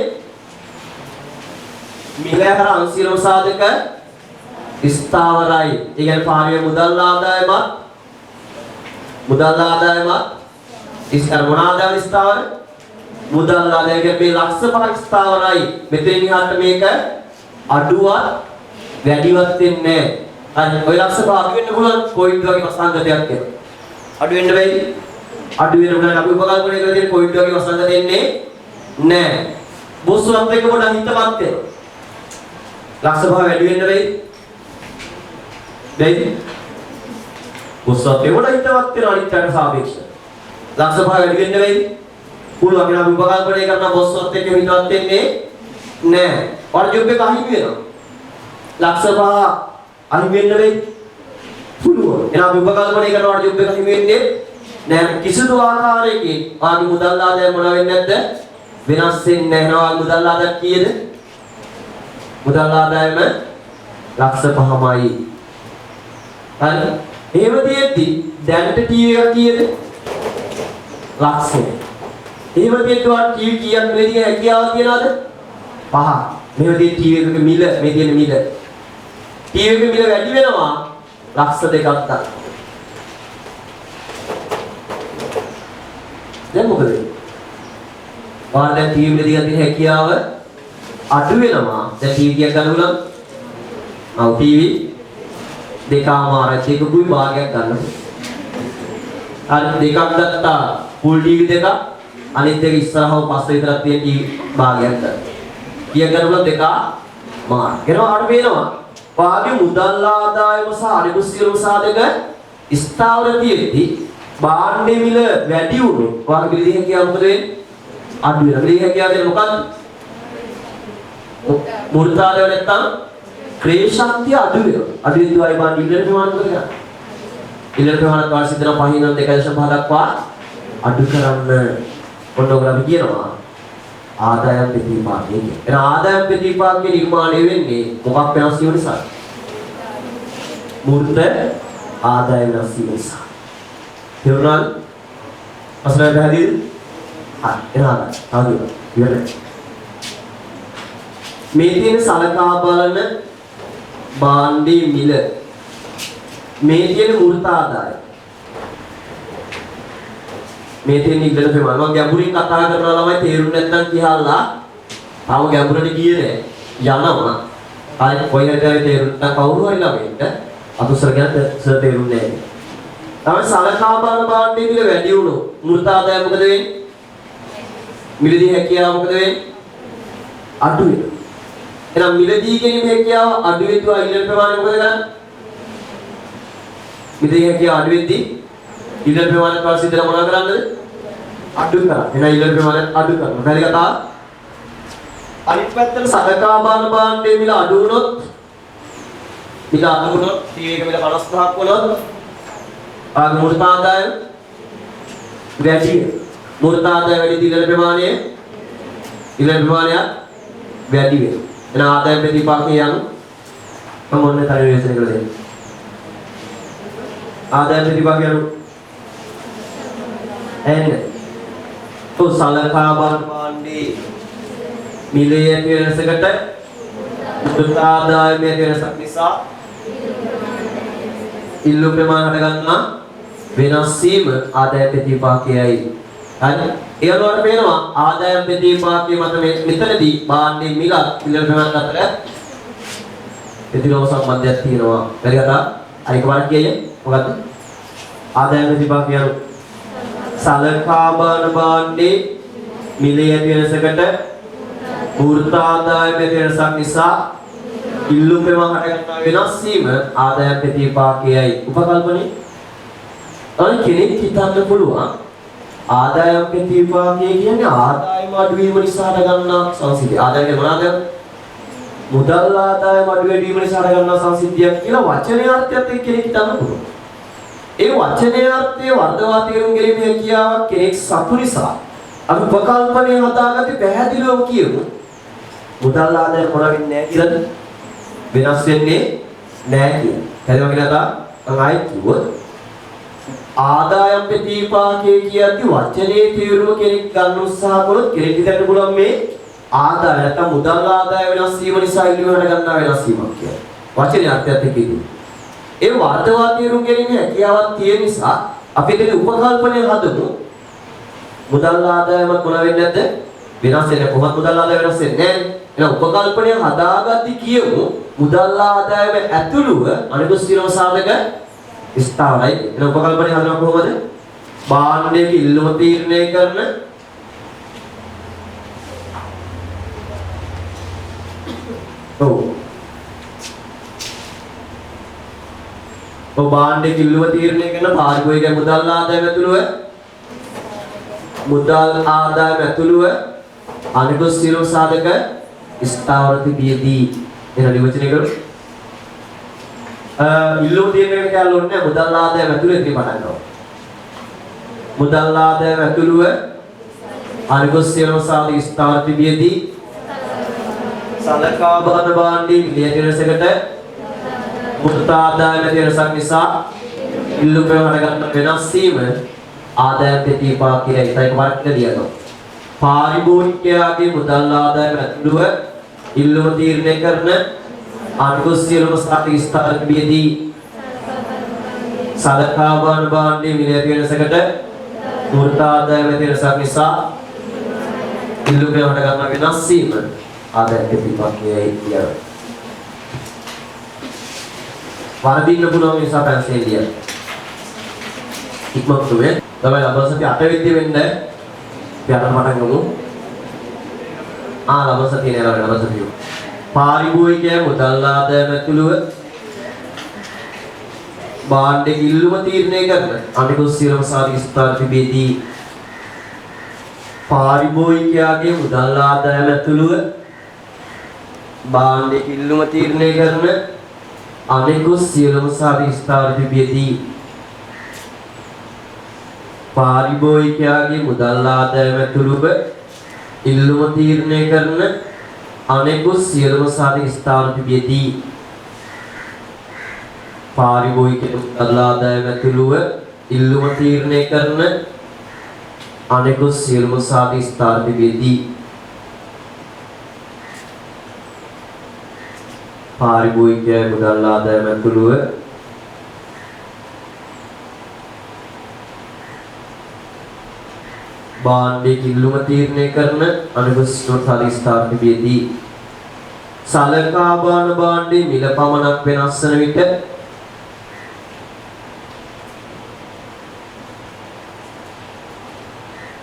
මිලයකට අංශීරම සාධක ස්ථාවරයි. ඒ කියන්නේ පාරිභෝගික මුදල් ආදායමත් මුදල් ආදායම ඉස්තර මොන ආදායම ස්ථාවර මුදල් ආදායම මේ ලක්ෂ 5ක් ස්ථාවරයි මෙතෙන් ඉහාට මේක අඩුවත් වැඩිවත් වෙන්නේ නැහැ. හරි ඔය ලක්ෂ 5 අඩු වෙන්න පුළුවන් කොයිඩ් වගේ වසංගතයක් එනවා. අඩු වෙන්න බැයි. අඩු වෙන උනන අපි උපකල්පනය කරලා තියෙන කොයිඩ් වගේ වසංගත එන්නේ නැහැ. බොස්සුවත් එක පොඩක් හිතපත් වෙනවා. ලක්ෂ 5 වැඩි වෙන්න බැයි. බැයිද? බොස්සුවත් එක පොඩක් හිතපත් වෙනවා අනිත්‍යයට සාපේක්ෂව. ලක්ෂ 5 වැඩි වෙන්න බැයි. පුළුවන් කියලා අපි උපකල්පනය කරන බොස්සුවත් එක හිතවත් වෙන්නේ නැහැ. වර්ජොබ් එක අහිමි වෙනවා. ලක්ෂ 5 අහිමි වෙන්න බැයි. පුළුවන්. එහෙනම් අපි උපකල්පනය කරන වර්ජොබ් එක අහිමි වෙන්නේ නැහැ. කිසිදු ආකාරයකින් ආගේ මුදල් ආදායම මොන වෙන්නේ නැද්ද? වෙනස් වෙන්නේ නැහැ. මුදල් ආදායම කීයද? මුදල් ආදායම ලක්ෂ 5මයි. හරි. එහෙම තියෙද්දි දැනට ටීවී එක කීයද? ලක්ෂය. එහෙම තියෙද්දි වා ටීවී කීයක් මෙලිය හැකියාවක් තියනවද? 5. මෙහෙම තියෙද්දි ටීවී එකක මිල මේ තියෙන මිල. ටීවී එකේ මිල වැඩි වෙනවා ලක්ෂ 2ක් දක්වා. දැන් මොකද වෙන්නේ? ඔයාලා දැන් ටීවී එක දිහා තියෙන හැකියාව අඩු වෙනවා. දැන් ටීවී එකක් ගන්න උනම් ආ ටීවී දෙකමාරයි එකකුයි භාගයක් ගන්න. හරි දෙකක් ගත්තා ෆුල් ටීවී දෙක අනිත් දෙක ඉස්සරහව පස්සේ විතරක් තියෙන ටීවී භාගයක් ගන්න. කීයක් ගන්න උනම් දෙකමාර. එනවා අර පේනවා. වාගේ මුදල් ආදායම සහ අනිකුත් සියලුම සාධක ස්ථාවර තියෙද්දි භාණ්ඩ මිල වැඩි වුණොත් වාගේ බිලි හැකියාව මොකද වෙන්නේ? අඩු වෙනවා. බිලි හැකියාව කියන්නේ මොකක්ද? මුර්තාදය නැත්තම් ක්‍රේ ශක්තිය අඩු වෙනවා. අඩු වෙද්දී ආයි බාණ්ඩ ඉල්ලන ප්‍රමාණය මොකද කරන්නේ? ඉල්ලන ප්‍රමාණය වාර සිද්ධ කරන 5 ඉඳන් 2.5 දක්වා අඩු කරන්න ඔන්න ඔයගොල්ලෝ අපි කියනවා ආදායම් ප්‍රතිපාදනය කියන්නේ. එහෙනම් ආදායම් ප්‍රතිපාදනය නිර්මාණය වෙන්නේ මොකක් වෙනස් වීම නිසා? මූර්ත ආදායම් වෙනස් වීම නිසා. තේරුණාද? අසල පැහැදිලිද? හරි. එහෙනම් ආදිවා. ඉවරයි. මේ තියෙන සලකා බලන භාණ්ඩේ මිල මේ තියෙන මූර්ත ආදායම මේ තියෙන ඉගෙන ප්‍රමාණය මම ගැඹුරින් කතා කරනවා ළමයි තේරුම් නැත්නම් කියලා තාම ගැඹුරට ගියේ නෑ යනවා හරි කොයි හරි තේරුම් නැත්නම් කවුරු හරි ළමයින්ට අතුසර ගැන තේරුම් නෑ තමයි සලකා බලන භාණ්ඩේ මිල වැඩි වුණොත් මූර්ත ආදායම මොකද වෙන්නේ මිලදී හැකියාව මොකද වෙන්නේ අඩු වෙනවා එහෙනම් මිලදී ගැනීම හැකියාව අඩු වෙද්දී ඉල්ලන ප්‍රමාණය මොකද ගන්න මිලදී හැකියාව අඩු වෙද්දී ඉල්ලන ප්‍රමාණය පාස් සිද්ධ මොනවා කරන්නද අඩු කරා. එහෙනම් ඉල්ලන ප්‍රමාණය අඩු කරනවා. හරි කතාව. අනිත් පැත්තට සලකා බලන භාණ්ඩයේ මිල අඩු වුණොත් මිල අඩු වුණොත් ටීවී එක මිල 55ක් වුණොත් ආගේ මූර්ත ආදායම වැඩි වෙනවා. මූර්ත ආදායම වැඩි ඉල්ලන ප්‍රමාණය වැඩි වෙනවා. එහෙනම් ආදායම ප්‍රතිපාදනය යන මම මොන්නේ තරම් විශ්ලේෂණය කරලා දෙන්න. ආදායම ප්‍රතිපාදනය යන එන්නේ तो सलका बांडी मिले वेनसකට මුදල් ආදායමේ වෙනසක් නිසා ඉල්ලු ප්‍රමාණය හට ගන්නවා වෙනස් වීම ආදාය ප්‍රතිපාකයයි. හරි ඒ වගේම පේනවා ආදායම් ප්‍රතිපාකයේ මත මෙතනදී භාණ්ඩේ මිල ඉල්ලු ප්‍රමාණය අතර ප්‍රතිලෝම සම්බන්ධයක් තියෙනවා. හරි කතා අනික වාක්‍යය කියයි මොකද්ද? ආදායම් ප්‍රතිපාකය සලකා බලන භාණ්ඩේ මිලේ ඇති වෙනසකට මූර්ත ආදායමේ වෙනසක් නිසා ඉල්ලුම් ප්‍රමාණය හට ගන්නා වෙනස් වීම ආදායම් ප්‍රතිපාකයයි. උපකල්පනේ අනිත් කෙනෙක් හිතන්න පුළුවන් ආදායම් ප්‍රතිපාකය කියන්නේ ආදායම අඩු වීම නිසා හට ගන්නා සංසිද්ධිය. ආදායම මොනවාද? මුදල් ආදායම අඩු වීම නිසා හට ගන්නා සංසිද්ධියක් කියලා වචනේ අර්ථයත් එක්ක කෙනෙක් හිතන්න පුළුවන්. ඒ වචනේ අර්ථයේ වර්ධවා තේරුම් ගැනීම හැකියාවක් කෙනෙක් සතු නිසා අපි උපකල්පනය හදාගත්තේ පැහැදිලිවම කියමු. මුදල් ආදායම මොන වෙන්නේ නැහැ කියලාද? වෙනස් වෙන්නේ නැහැ කියලා. හරිම කියලා මම ආයෙත් කිව්වොත් ආදායම් ප්‍රතිපාකයේ කියද්දි වචනේ තේරුම කෙනෙක් ගන්න උත්සාහ කළොත් කෙනෙක් හිතන්න පුළුවන් මේ ආදාය නැත්නම් මුදල් ආදාය වෙනස් වීම නිසා ඉල්ලුමකට ගන්නා වෙනස් වීමක් කියලා. වචනේ අර්ථයත් එක්ක කිව්වා. ඒ වර්ධවා තේරුම් ගැනීම හැකියාවක් තියෙන නිසා අපි එතන උපකල්පනය හදමු. මුදල් ආදායමක් මොන වෙන්නේ නැද්ද? වෙනස් වෙන්නේ කොහොමද මුදල් ආදායම වෙනස් වෙන්නේ නැහැ. එහෙනම් උපකල්පනය හදාගatti කියමු මුදල් ආදායම ඇතුළුව අනිකුත් සියලුම සාධක ස්ථාවරයි. එහෙනම් උපකල්පනය හදනවා කොහොමද? භාණ්ඩයක ඉල්ලුම තීරණය කරන භාණ්ඩයක ඉල්ලුම තීරණය කරන පාරිභෝගික මුදල් ආදායම ඇතුළුව අනිකුත් සියලුම සාධක ස්ථාවර තිබියදී එන නිවචනය කරු ඉල්ලුම තීරණය කරන කැලේ මුදල් ආදායම ඇතුළේ ඉතින් පටන් ගන්නවා. මුදල් ආදායම ඇතුළුව අනිකුත් සියලුම සාධක ස්ථාවර තිබියදී සලකා බලන භාණ්ඩයේ මිලියන වෙනසකට මුදල් ආදායම වෙනසක් නිසා ඉල්ලුම හටගන්න වෙනස් වීම ආදායම් ප්‍රතිපාක කියලා එකයි වර්ග දියනවා. පාරිභෝගිකයාගේ මුදල් ආදායම ඇතුළුව ඉල්ලුම තීරණය කරන අනිකුත් සියලුම සාධක ස්ථාවර තිබියදී සලකා බලන භාණ්ඩයේ මිලියන වෙනසකට මුදල් ආදායම වෙනසක් නිසා ඉල්ලුම හටගන්න වෙනස් වීම ආදායම් ප්‍රතිපාකයයි කියනවා. වරදින්න පුළුවන් නිසා පැන්සෙලිය. ඉක්මනට වෙයි. තමයි ලබසති 8 විද්‍ය වෙන්නේ. අපි අර පටන් ගමු. ලබසති නේද ලබසති. පාරිභෝගිකයා මුදල් ආදායම ඇතුළුව භාණ්ඩයක ඉල්ලුම තීරණය කරන අනිකුත් සියලුම සාධක ස්ථාවර තිබෙදී පාරිභෝගිකයාගේ මුදල් ආදායම ඇතුළුව භාණ්ඩයක ඉල්ලුම තීරණය කරන අනිකුත් සියලුම සාධක ස්ථාවර තිබෙදී පාරිභෝගිකයාගේ මුදල් ආදායම ඇතුළුව ඉල්ලුම තීරණය කරන අනිකුත් සියලුම සාධක ස්ථාවර තිබෙදී පාරිභෝගිකයාගේ මුදල් ආදායම ඇතුළුව ඉල්ලුම තීරණය කරන අනිකුත් සියලුම සාධක ස්ථාවර තිබෙදී පාරිභෝගිකයාගේ මුදල් ආදායම ඇතුළුව භාණ්ඩයක ඉල්ලුම තීරණය කරන අනිකුත් සාධක ස්ථාවර තිබෙදී සලකා බලන භාණ්ඩයේ මිල පමණක් වෙනස් වන විට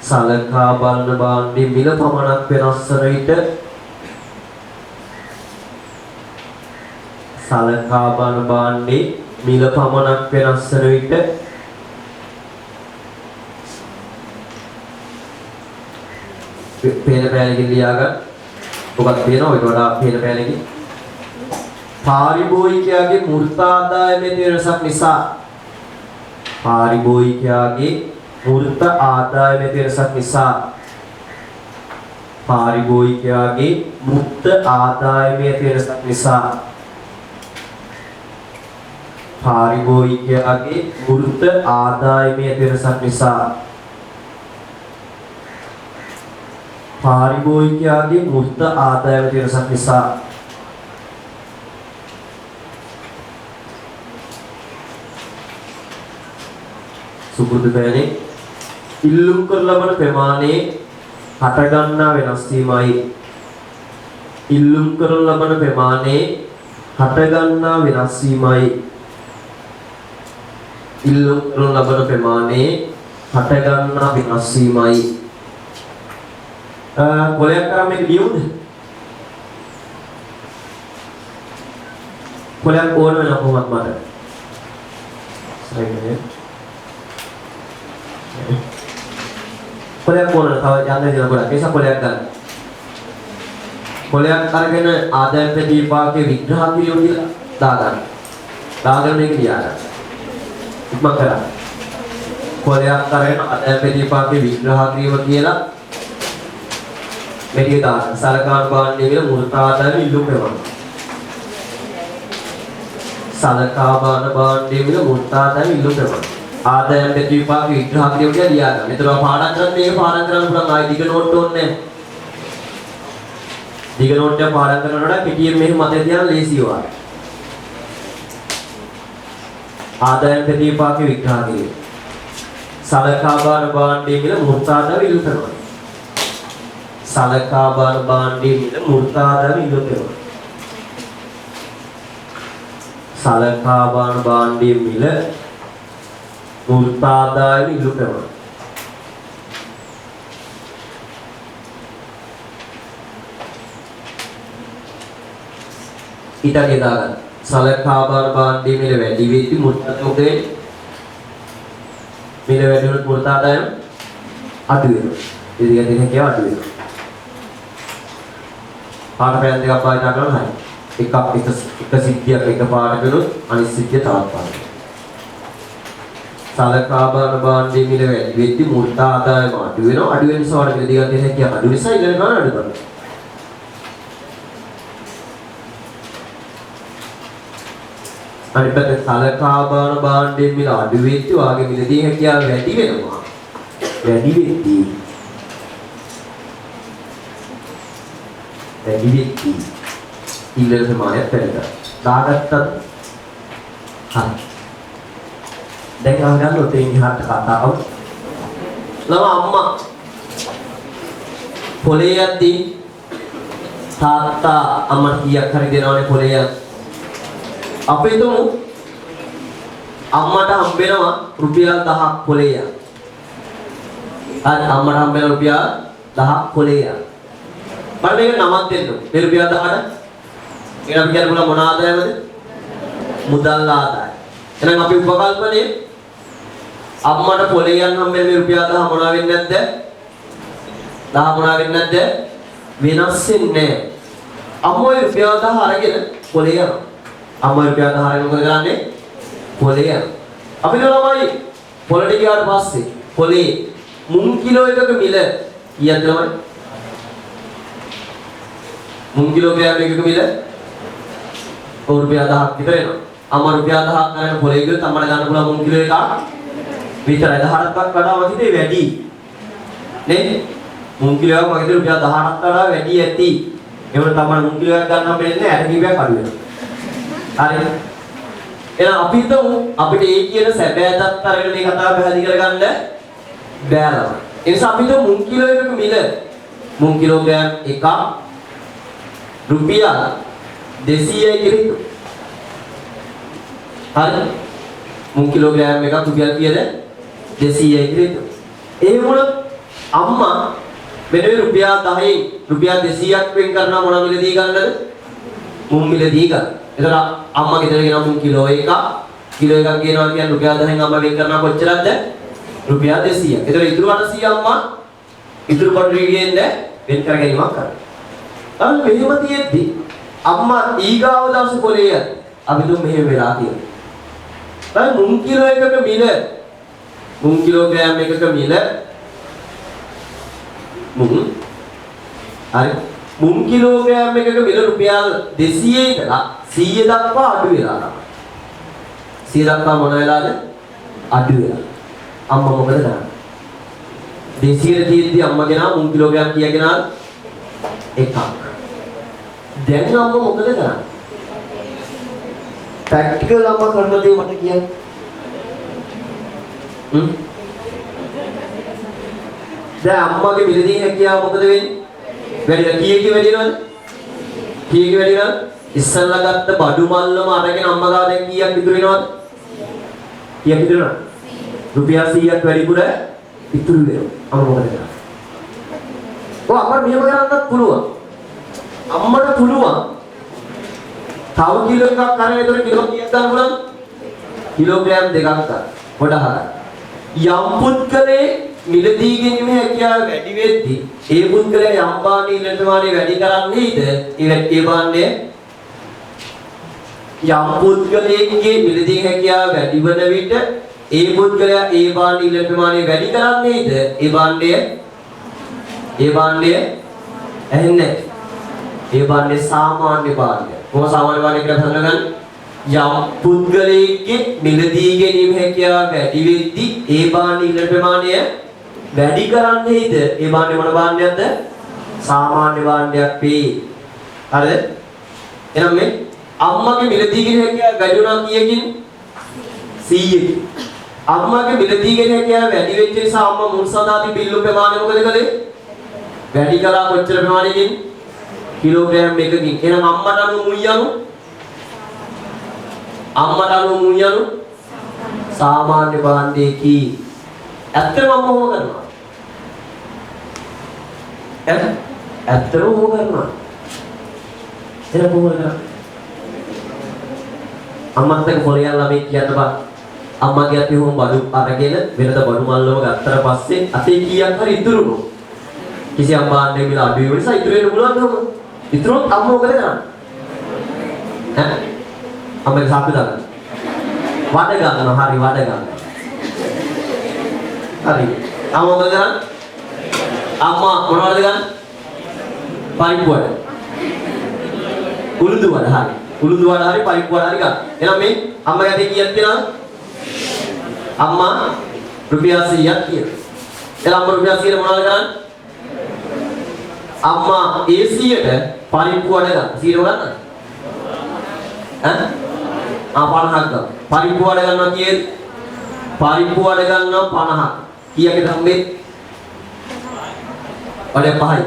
සලකා බලන භාණ්ඩයේ මිල පමණක් වෙනස් වන විට සලකා බලන භාණ්ඩයේ මිල පමණක් වෙනස් වන විට පේන පෑනකින් ලියාගන්න. ඔබත් පේනවා ඊට වඩා පේන පෑනකින්. පාරිභෝගිකයාගේ මූර්ත ආදායමේ වෙනසක් නිසා පාරිභෝගිකයාගේ මූර්ත ආදායමේ වෙනසක් නිසා පාරිභෝගිකයාගේ මූර්ත ආදායමේ වෙනසක් නිසා පාරිභෝගිකයාගේ මූර්ත ආදායමේ වෙනසක් නිසා පාරිභෝගිකයාගේ මූර්ත ආදායම වෙනසක් නිසා සුපුරුදු බෑනේ ඉල්ලුම් කර ලබන ප්‍රමාණයේ හටගන්නා වෙනස් වීමයි ඉල්ලුම් කරන ලබන ප්‍රමාණයේ හටගන්නා වෙනස් වීමයි ඉල්ලුම් කරන ලබන ප්‍රමාණයේ හටගන්නා වෙනස් වීමයි කොලයක් කරා මේක ලියුද? කොලයක් ඕන වෙන කොහොමද මට? සයිනේ. කොලයක් ඕන තව යන්න දෙන කොලයක්. ඒස කොලයක් ගන්න. කොලයක් අරගෙන ආදායම් ප්‍රතිපාකේ විග්‍රහ කිරියෝ කියලා දාගන්න. දාගෙන මේක ලියන්න. ඉක්මන් කරා. කොලයක් අරගෙන ආදායම් ප්‍රතිපාකේ විග්‍රහ කිරියෝ කියලා මෙලිය දාන්න. සලකාන භාණ්ඩයේ විල මූර්ත ආදායම ඉල්ලුම් කරනවා. සලකා බලන භාණ්ඩයේ විල මූර්ත ආදායම ඉල්ලුම් කරනවා. ආදායම් ප්‍රතිපාක විග්‍රහ කිරියෝ කියලා ලියන්න. මෙතන පාඩම් කරන්න මේක පාඩම් කරන්න පුළුවන් ආයි දිග නෝට් ඕනේ නැහැ. දිග නෝට් එක පාඩම් කරනකොට පිටියෙන් මෙහෙම මතක තියාගන්න ලේසියි වාගේ. ආදායම් ප්‍රතිපාක විග්‍රහ කිරියෝ සලකා බලන භාණ්ඩයේ මිල මුර්තාදාව ඉල්ලු කරනවා. සලකා බලන භාණ්ඩයේ මිල මුර්තාදාව ඉල්ලු කරනවා. සලකා බලන භාණ්ඩයේ මිල මුර්තාදාව ඉල්ලු කරනවා. ඊටගේ දාගන්න. සලකා බලන භාණ්ඩයේ මිල වැඩි වෙද්දි මුර්තාදාව මොකද වෙන්නේ? මිල වැඩි වුණොත් මුර්තාදාව අඩු වෙනවා. ඉතින් දෙක කියව අඩු වෙනවා. පාඩ පෑන් දෙකක් පාවිච්චි කරනවා හරි. එක සිද්ධියක් එක පාඩ කරනොත් අනිත් සිද්ධිය තවත් පාඩ. සලකා බලන භාණ්ඩයේ මිල වැඩි වෙද්දි මුර්තාදාව අඩු වෙනවා. අඩු වෙන නිසා වල මිල දෙක කියව අඩු නිසා ඉගෙන ගන්න අඩු කරනවා. අනිත් පැත්තේ සලකා බලන භාණ්ඩයේ මිල අඩු වෙද්දි වාගේ මිලදී හැකියාව වැඩි වෙනවා. වැඩි වෙද්දි ඊළඟ සමානයක් පෙරදා. දාගත්තත් හරි. දැන් අහගන්න ඔතෙන් ඉහාට කතාව. ළම අම්මා පොලේ යද්දී තාත්තා අම්මට කීයක් හරි දෙනවනේ පොලේ යද්දී. අපි හිතමු අම්මට හම්බෙනවා රුපියල් 1000ක් පොලේ යන. හරි අම්මට හම්බෙන රුපියල් 1000ක් පොලේ යන. මම මේක නමක් දෙන්න. මේ රුපියල් 1000ට එහෙනම් අපි කියන්න පුළුවන් මොන ආදායමද? මුදල් ආදාය. එහෙනම් අපි උපකල්පනයේ අම්මට පොලේ යන හම්බෙන මේ රුපියල් 1000 මොනවා වෙන්නේ නැද්ද? 1000 මොනවා වෙන්නේ නැද්ද? වෙනස් වෙන්නේ නැහැ. අම්මෝ රුපියල් 1000 අරගෙන පොලේ යනවා. අම්මා රුපියල් 1000 අරගෙන මොකද කරන්නේ? පොලේ යනවා. අපි ළමයි පොලට ගියාට පස්සේ පොලේ මුං කිලෝ එකක මිල කීයද ළමයි? මුං කිලෝග්‍රෑම් එකක මිල රුපියල් 1000ක් විතර එනවා. අම්මා රුපියල් 1000ක් අරගෙන පොලේ ගියොත් අම්මට ගන්න පුළුවන් මුං කිලෝ එකක් විතරයි. 1000ක් වඩා වගේ වැඩි. නේද? මුං කිලෝ එකක් වගේ රුපියල් 1000ක් වඩා වැඩි ඇති. ඒ වුණත් අම්මට මුං කිලෝ එකක් ගන්න හම්බෙන්නේ නැහැ. 60 කීපයක් අඩු වෙනවා. හරි. එහෙනම් අපි හිතමු අපිට ඒ කියන සැබෑ දත් අරගෙන මේ කතාව පැහැදිලි කරගන්න බෑලම. ඒ නිසා අපි හිතමු මුං කිලෝ එකක මිල මුං කිලෝග්‍රෑම් එකක් රුපියල් 200යි කියලා හිතමු. හරි. මුං කිලෝග්‍රෑම් එකක් රුපියල් කීයද? 200යි කියලා හිතමු. ඒ වුණොත් අම්මා මෙන්න මේ රුපියල් 10න් රුපියල් 200ක් වෙන් කරනවා මොන මිලදී ගන්නද? මුං මිලදී ගන්න. එතන අම්මා ගෙදර ගෙන මුං කිලෝ එකක් කියනවා කියන්නේ රුපියල් 10න් අම්මා වෙන් කරනවා කොච්චරද? රුපියල් 200ක්. එතන ඉතුරු 800 අම්මා ඉතුරු කොටුවිගෙන්ද වෙන් කර ගැනීමක් කරනවා. අන්න මෙහෙම තියෙද්දි අම්මා ඊගාව දවසේ පොලේ අපි දුම් මෙහෙම වෙලා තියෙනවා. දැන් මුං කිලෝ එකක මිල මුං කිලෝග්‍රෑම් එකක මිල මුං හරි මුං කිලෝග්‍රෑම් එකක මිල රුපියල් 200 ඉඳලා 100 දක්වා අඩු වෙලා තමයි. 100 දක්වා මොන වෙලාද? අඩු වෙලා. අම්මා මොකද කරන්නේ? 200 තියෙද්දි අම්මා ගෙනා මුං කිලෝග්‍රෑම් කීයක් ගෙනාද? එකක්. දැන් අම්මා මොකද කරන්නේ? ප්‍රැක්ටිකල් අම්මා කරන දේ මට කියන්න. දැන් අම්මාගේ මිලදී හැකියාව මොකද වෙන්නේ? වැඩි කීයක වැඩි වෙනවද? කීයක වැඩි වෙනවද? ඉස්සල්ලා ගත්ත බඩු මල්ලම අරගෙන අම්මා ගාව දැන් කීයක් ඉතුරු වෙනවද? කීයක් ඉතුරු වෙනවද? රුපියල් 100ක් වැඩිපුර ඉතුරු වෙනවා. අම්මා මොකද කරන්නේ? ඔව් අපිට මෙහෙම කරන්නත් පුළුවන්. අම්මට පුළුවන්. තව කිලෝ එකක් අරගෙන ඒතර කිලෝ කීයක් ගන්න පුළුවන්ද? කිලෝග්‍රෑම් දෙකක් ගන්න. පොඩ හරයි. යම් පුත්කලේ මිලදී ගැනීමේ හැකියාව වැඩි වෙද්දී ඒ පුද්ගලයා යම් භාණ්ඩ නිර්මාණය වැඩි කරන්නේද? ඒ භාණ්ඩය යම් පුද්ගලයෙක්ගේ මිලදී හැකියාව වැඩි වන විට ඒ පුද්ගලයා ඒ භාණ්ඩ නිර්මාණය වැඩි කරන්නේද? ඒ භාණ්ඩය ඇහෙන්නේ ඒ භාණ්ඩය සාමාන්‍ය භාණ්ඩය. කොහොම සාමාන්‍ය භාණ්ඩය කියලා හඳුනගන්නේ? යම් පුද්ගලයෙක්ගේ මිලදී ගැනීම හැකියාව වැඩි වෙද්දී ඒ භාණ්ඩ නිර්මාණය වැඩි කරන්නේද? ඒ භාණ්ඩය මොන භාණ්ඩයක්ද? සාමාන්‍ය භාණ්ඩයක් වේ. හරිද? එහෙනම් මේ අම්මගේ මිලදී ගැනීම හැකියාව වැඩි වුණා කීයකින්? 100කින්. අම්මගේ මිලදීගෙන හැකියාව වැඩි වෙච්ච නිසා අම්මා මුල් සදාති බිල්ලු ප්‍රමාණය මොකද කළේ? වැඩි කළා කොච්චර ප්‍රමාණයකින්? කිලෝග්‍රෑම් එකකින්. එහෙනම් අම්මට අනුව මුයි අණු සාමාන්‍ය භාණ්ඩයේ කී. ඇත්තටම අම්මා මොකද කරනවා? ඇත්තටම මොකද කරනවා? එතන කොහොමද කරන්නේ? අම්මත් එක්ක පොලියන් ළමයි කියන්න බා. අම්මගේ අතේ හොම් බඩු අරගෙන වෙනද බඩු මල්ලම ගත්තට පස්සේ අතේ කීයක් හරි ඉතුරුනො. කිසියම් භාණ්ඩයක මිල අඩු වෙන නිසා ඉතුරු වෙන්න පුළුවන් නේද? ඉතුරුනොත් අම්ම මොකද කරන්නේ? ඈ? අම්මගේ සාප්පු දාන්න. වඩ ගන්නවා හරි වඩ ගන්නවා. හරි. අම්ම මොකද කරන්නේ? අම්මා මොනවද ගන්න? පරිප්පු වඩ. උළුදු වඩ හරි. උළුදු වඩ හරි පරිප්පු වඩ හරි ගන්න. එහෙනම් මේ අම්මගේ අතේ කීයක් තියෙනවද? අම්මා රුපියල් 100ක් තියෙනවා. එහෙනම් අම්මා රුපියල් 100ට මොනවද කරන්නේ? අම්මා ඒ 100ට පරිප්පු වඩ ගන්න. 100ට ගන්නද? ඈ? 50ක් ගන්න. පරිප්පු වඩ ගන්නවා කියේ පරිප්පු වඩ ගන්නවා 50ක්. කීයකද හම්බෙන්නේ? වඩ 5යි.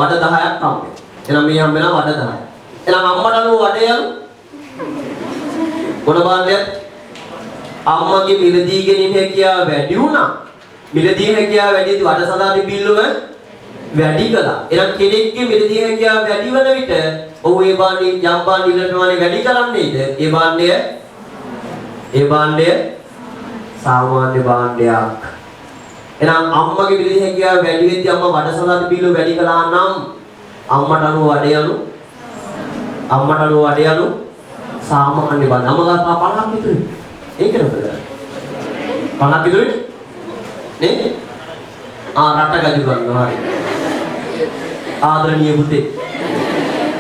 වඩ 10ක් හම්බෙන්නේ. එහෙනම් මේ හම්බ වෙනවා වඩ 10යි. එහෙනම් අම්මට අනුව වඩේ යන මොන භාණ්ඩයක්? අම්මගේ මිලදී ගැනීම හැකියාව වැඩි වුණා. මිලදී හැකියාව වැඩි වී වඩ සදාති බිල්ලුම වැඩි කළා. එහෙනම් කෙනෙක්ගේ මිලදී හැකියාව වැඩි වෙන විට ඔහු ඒ භාණ්ඩේ යම් භාණ්ඩ ඉල්ලන ප්‍රමාණය වැඩි කරන්නේද? ඒ භාණ්ඩය සාමාන්‍ය භාණ්ඩයක්. එහෙනම් අම්මගේ මිලදී හැකියාව වැඩි වෙද්දී අම්මා වඩ සදාති බිල්ලුම වැඩි කළා නම් අම්මට අනුව වඩේ යනු සාමාන්‍ය භාණ්ඩ. අම්මලා 50ක් විතරයි. ඒක නේද? 50ක් විතරයි නේ? රට ගජු ගන්නවා හරි. ආදරණීය පුතේ.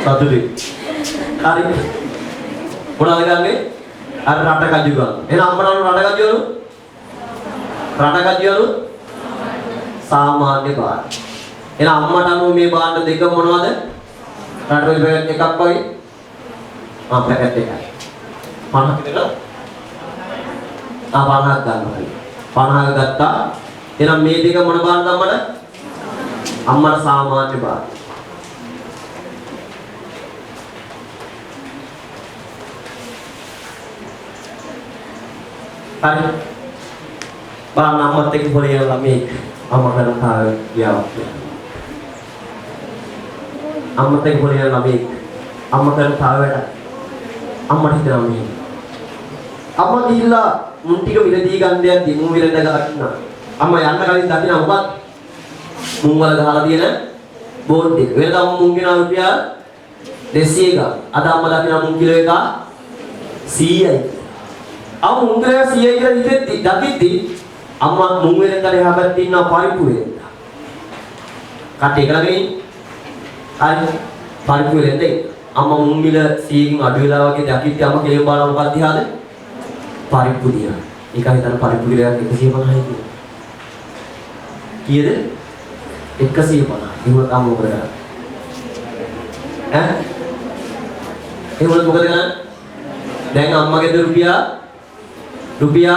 සතුටුයි. හරි. මොනවද ගන්නෙ? අර රට ගජු ගන්න. එහෙනම් අම්මට අනුව රට ගජු යනු සාමාන්‍ය භාණ්ඩ. එහෙනම් අම්මට අනුව මේ භාණ්ඩ දෙක මොනවද? රට වල පැකට් එකක් වගේ. පැකට් එකයි. 50ක් විතර 50ක් ගන්නවා. 50ක් ගත්තා. එහෙනම් මේ දෙක මොන භාණ්ඩ අම්මට? අම්මට සාමාන්‍ය භාණ්ඩ. හරි. බලන්න අම්මත් එක්ක පොලියන් ළමයි අම්මා කරන කාර්යය ගියා. අම්මත් එක්ක පොලියන් ළමයි අම්මා කරන කාර්යයට අම්මට හිතනවා මේ. අම්මා ගිහිල්ලා මුන් ටික මිලදී ගන්න යද්දි මුන් විලඳ ගන්නවා. අම්මා යන්න කලින් දකින්න ඔබත් මුන් වල ගහලා තියෙන බෝඩ් එක. වෙනදා මුන් ගෙනා රුපියල් 200 ගා. අද අම්මා දකින්න මුන් කිලෝ එක 100යි. මුන් කිලෝ 100යි කියලා හිතෙද්දි දකිද්දි අම්මා මුන් වෙලඳට එහා පැත්තේ ඉන්න පරිප්පු වෙලඳ. කටේ කරගෙන හරි පරිප්පු වෙලඳ අම්මා මුන් මිල 100කින් අඩු වෙලා වගේ දකිද්දි අම්මා කෙලින් බලන මොකක්ද දිහාද? පරිප්පු දිහා. ඒක හිතන පරිප්පු කිලෝයක් 150යි කියලා. කීයද? 150. එහෙම අම්මා මොකද කරන්නේ? එහෙම මොකද කරන්නේ? දැන් අම්මගේ රුපියල්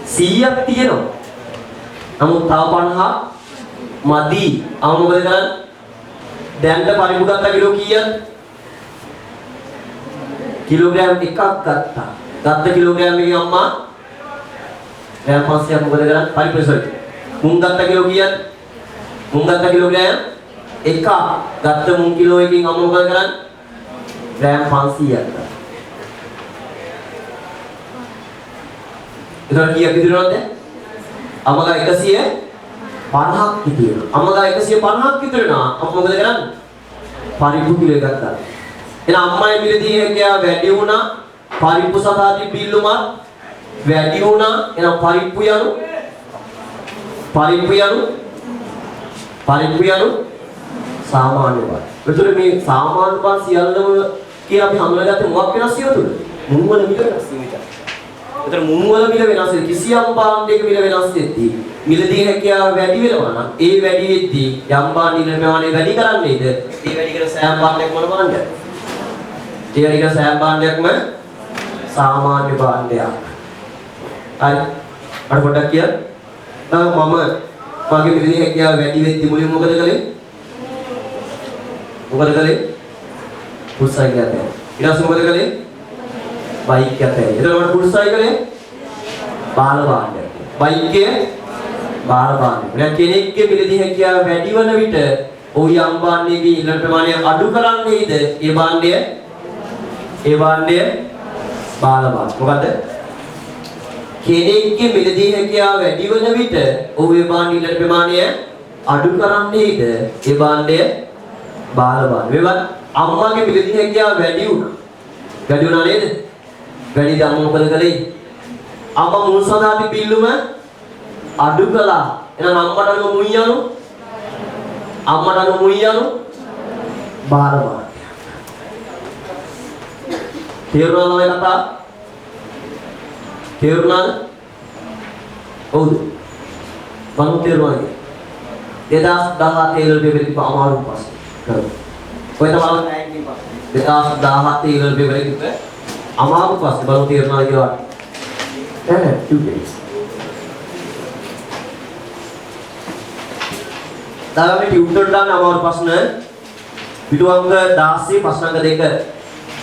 100ක් තියෙනවා. නමුත් තව 50ක් මදි. අම්මා මොකද කරන්නේ? දැන්ට පරිප්පු ගත්ත කිලෝ කීයද? කිලෝග්‍රෑම් එකක් ගත්තා. ගත්ත කිලෝග්‍රෑම් එකකින් අම්මා ග්‍රෑම් 500ක් මොකද කරන්නේ? පරිප්පු සොයි. මුං ගත්ත කිලෝ කීයද? මුං ගත්ත කිලෝග්‍රෑම් එකක්. ගත්ත මුං කිලෝ එකකින් අම්මා මොකද කරන්නේ? ග්‍රෑම් 500ක් ගත්තා. එතකොට කීයක් ඉදිරියවද? අම්මා 150ක් ඉදිරියව. අම්මා 150ක් ඉදිරියනවා. අම්මා මොකද කරන්නේ? පරිප්පු කිලෝ එකක් ගත්තා. එහෙනම් අම්මයි මිලදී හැකියාව වැඩි වුණා. පරිප්පු සදාති බිල්ලුමත් වැඩි වුණා. එහෙනම් පරිප්පු යනු සාමාන්‍ය භාණ්ඩ. ඒතර මේ සාමාන්‍ය භාණ්ඩ සියල්ලම කියලා අපි හඳුනාගත්තේ මොකක් වෙනස් වීම තුල? මුං වල මිල වෙනස් වීම විතරයි. ඒතර මුං වල මිල වෙනස් වෙද්දී කිසියම් භාණ්ඩයක මිල වෙනස් වෙද්දී මිලදී හැකියාව වැඩි වෙනවා නම් ඒ වැඩි වෙද්දී යම් භාණ්ඩ නිර්මාණය වැඩි කරන්නේද? ඒ වැඩි කර සෑම භාණ්ඩයක් මොන භාණ්ඩයක්ද? ඒ වැඩි කර සෑම භාණ්ඩයක්ම සාමාන්‍ය භාණ්ඩයක්. හරි. අර පොඩ්ඩක් කියන්න. මම මගේ මිලදී හැකියාව වැඩි වෙද්දි මුලින් මොකද කළේ? මොකද කළේ? පුරුසයි ගියා. ඊට පස්සේ මොකද කළේ? බයික් යතේ. එතකොට පුරුසයි කළේ බාල භාණ්ඩය. බයික්ය බාල භාණ්ඩය. දැන් කෙනෙක්ගේ මිලදී හැකියාව වැඩි වන විට ඔහු යම් භාණ්ඩයකින් ඉල්ලන ප්‍රමාණය අඩු කරන්නේද? ඒ භාණ්ඩය බාල භාණ්ඩය. මොකද? කෙනෙක්ගේ මිලදී හැකියාව වැඩි වන විට ඔහු ඒ භාණ්ඩ ඉල්ලන ප්‍රමාණය අඩු කරන්නේද? ඒ භාණ්ඩය බාල භාණ්ඩය. මේවත් අම්මාගේ මිලදී හැකියාව වැඩි වුණා. වැඩි වුණා නේද? වැඩිද අම්මා මොකද කළේ? අම්මා මුල් සඳහා බිල්ලුම අඩු කළා. එහෙනම් අම්මට අනුව මුයියනු බාල භාණ්ඩය. තේරුණාද මේ කතාව? තේරුණාද? ඔව්ද? මම තේරුණාද? 2017 ඉලල් පෙරේදී අමාරු පස්සේ කරමු. ඔය තමයි රෑන්කින් පස්සේ 2017 ඉලල් පෙරේදී අමාරු පස්සේ බලමු තේරුණාද කියලා. නෑ ටියුටේ. දාගන්නේ ටියුටර් දාන්න අමාරු ප්‍රශ්න පිටුවංග 16 ප්‍රශ්න අංක 2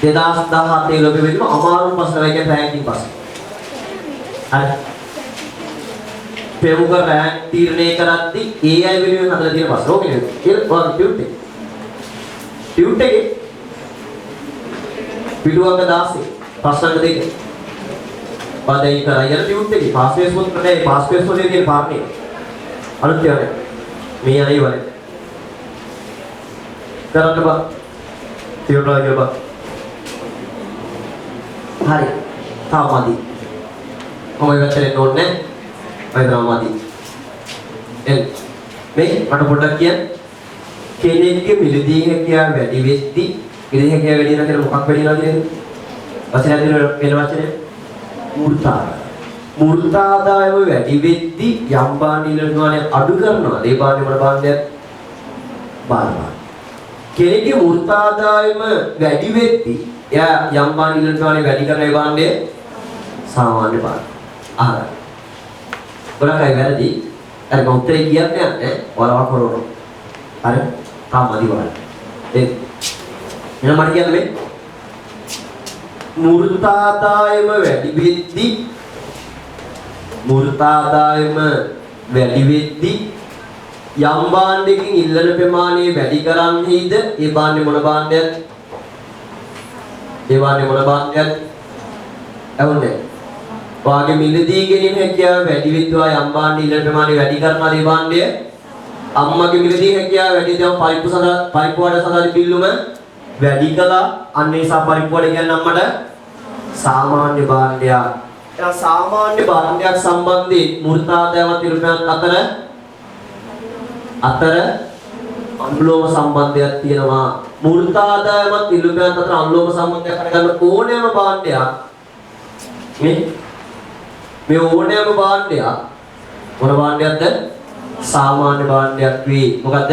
2017 ඉලල් පෙරේදී අමාරු ප්‍රශ්න වගේ රෑන්කින් පස්සේ. හරි. ප්‍රමුඛ රෑන්ක් තීරණය කරද්දී ඒ අය වෙනුවෙන් හදලා තියෙන ප්‍රශ්න. ඕකේ නේද? ඒක ඔයාලා ටියුට් එකේ පිටුවංග 16 ප්‍රශ්න අංක 2. පාදේ කරා යන ටියුට් එකේ පාස්පේස් පොත් නැහැ පාස්පේස් පොතේ තියෙන පාඩනේ. අලුත් යන්නේ. මේ අය ඉවරයි. කරන්න බා. ටියුට් වල කියලා බා. හරි. තාමදි. කොහොමද වැටෙන්නේ ඕනේ? වයිද්‍රාමාදී. මේ මට පොඩ්ඩක් කියන්න. කෙනෙක්ගේ මිලදී හැකියාව වැඩි වෙද්දී මිලදී හැකියාව වැඩි වෙනවා කියලා මොකක් වැඩි වෙනවද කියන්නේ? වචනයක් දෙන වචනේ මූර්තාදාය. මූර්තාදායව වැඩි වෙද්දී යම් බාණ්ඩිලනවානේ අඩු කරනවා. ඒ බාණ්ඩේ මොන බාණ්ඩයක්? බාල භාණ්ඩය. කෙනෙක්ගේ මූර්තාදායම වැඩි වෙද්දී එයා යම් බාණ්ඩිලනවානේ වැඩි කරන ඒ බාණ්ඩය සාමාන්‍ය බාණ්ඩය. ආහාර. ඔයාලයි වැරදි. අර මම උත්තරේ කියන්නේ නැහැ. ඔයාලව කරවනවා. හරි? තාමදි වල. ඒ එන මට කියන්න මේ මූර්තාදායම වැඩි වෙද්දී යම් භාණ්ඩයකින් ඉල්ලන ප්‍රමාණය වැඩි කරන්නේද? ඒ භාණ්ඩේ මොන භාණ්ඩයක්ද? ඒ භාණ්ඩේ මොන භාණ්ඩයක්ද? එවුනේ වාගේ මිලදී ගැනීම හැකියාව වැඩි විද්වා යම් භාණ්ඩ ඉල්ලන ප්‍රමාණය වැඩි කරනවා ඒ භාණ්ඩය අම්මගේ මිලදී හැකියාව වැඩි දව පරිප්පු වඩ සඳහා බිල්ලුම වැඩි කළා අන්න ඒ සා පරිප්පු වඩ කියන්නේ අම්මට සාමාන්‍ය භාණ්ඩයක්. එහෙනම් සාමාන්‍ය භාණ්ඩයක් සම්බන්ධයෙන් මූර්තාදායවත් ඉරුපයන් අතර අනුලෝම සම්බන්ධයක් තියෙනවා. මූර්තාදායවත් ඉරුපයන් අතර අනුලෝම සම්බන්ධයක් හටගන්න ඕනෑම භාණ්ඩයක් මේ ඕනෑම භාණ්ඩයක් මොන භාණ්ඩයක්ද? සාමාන්‍ය භාණ්ඩයක් වේ. මොකද්ද?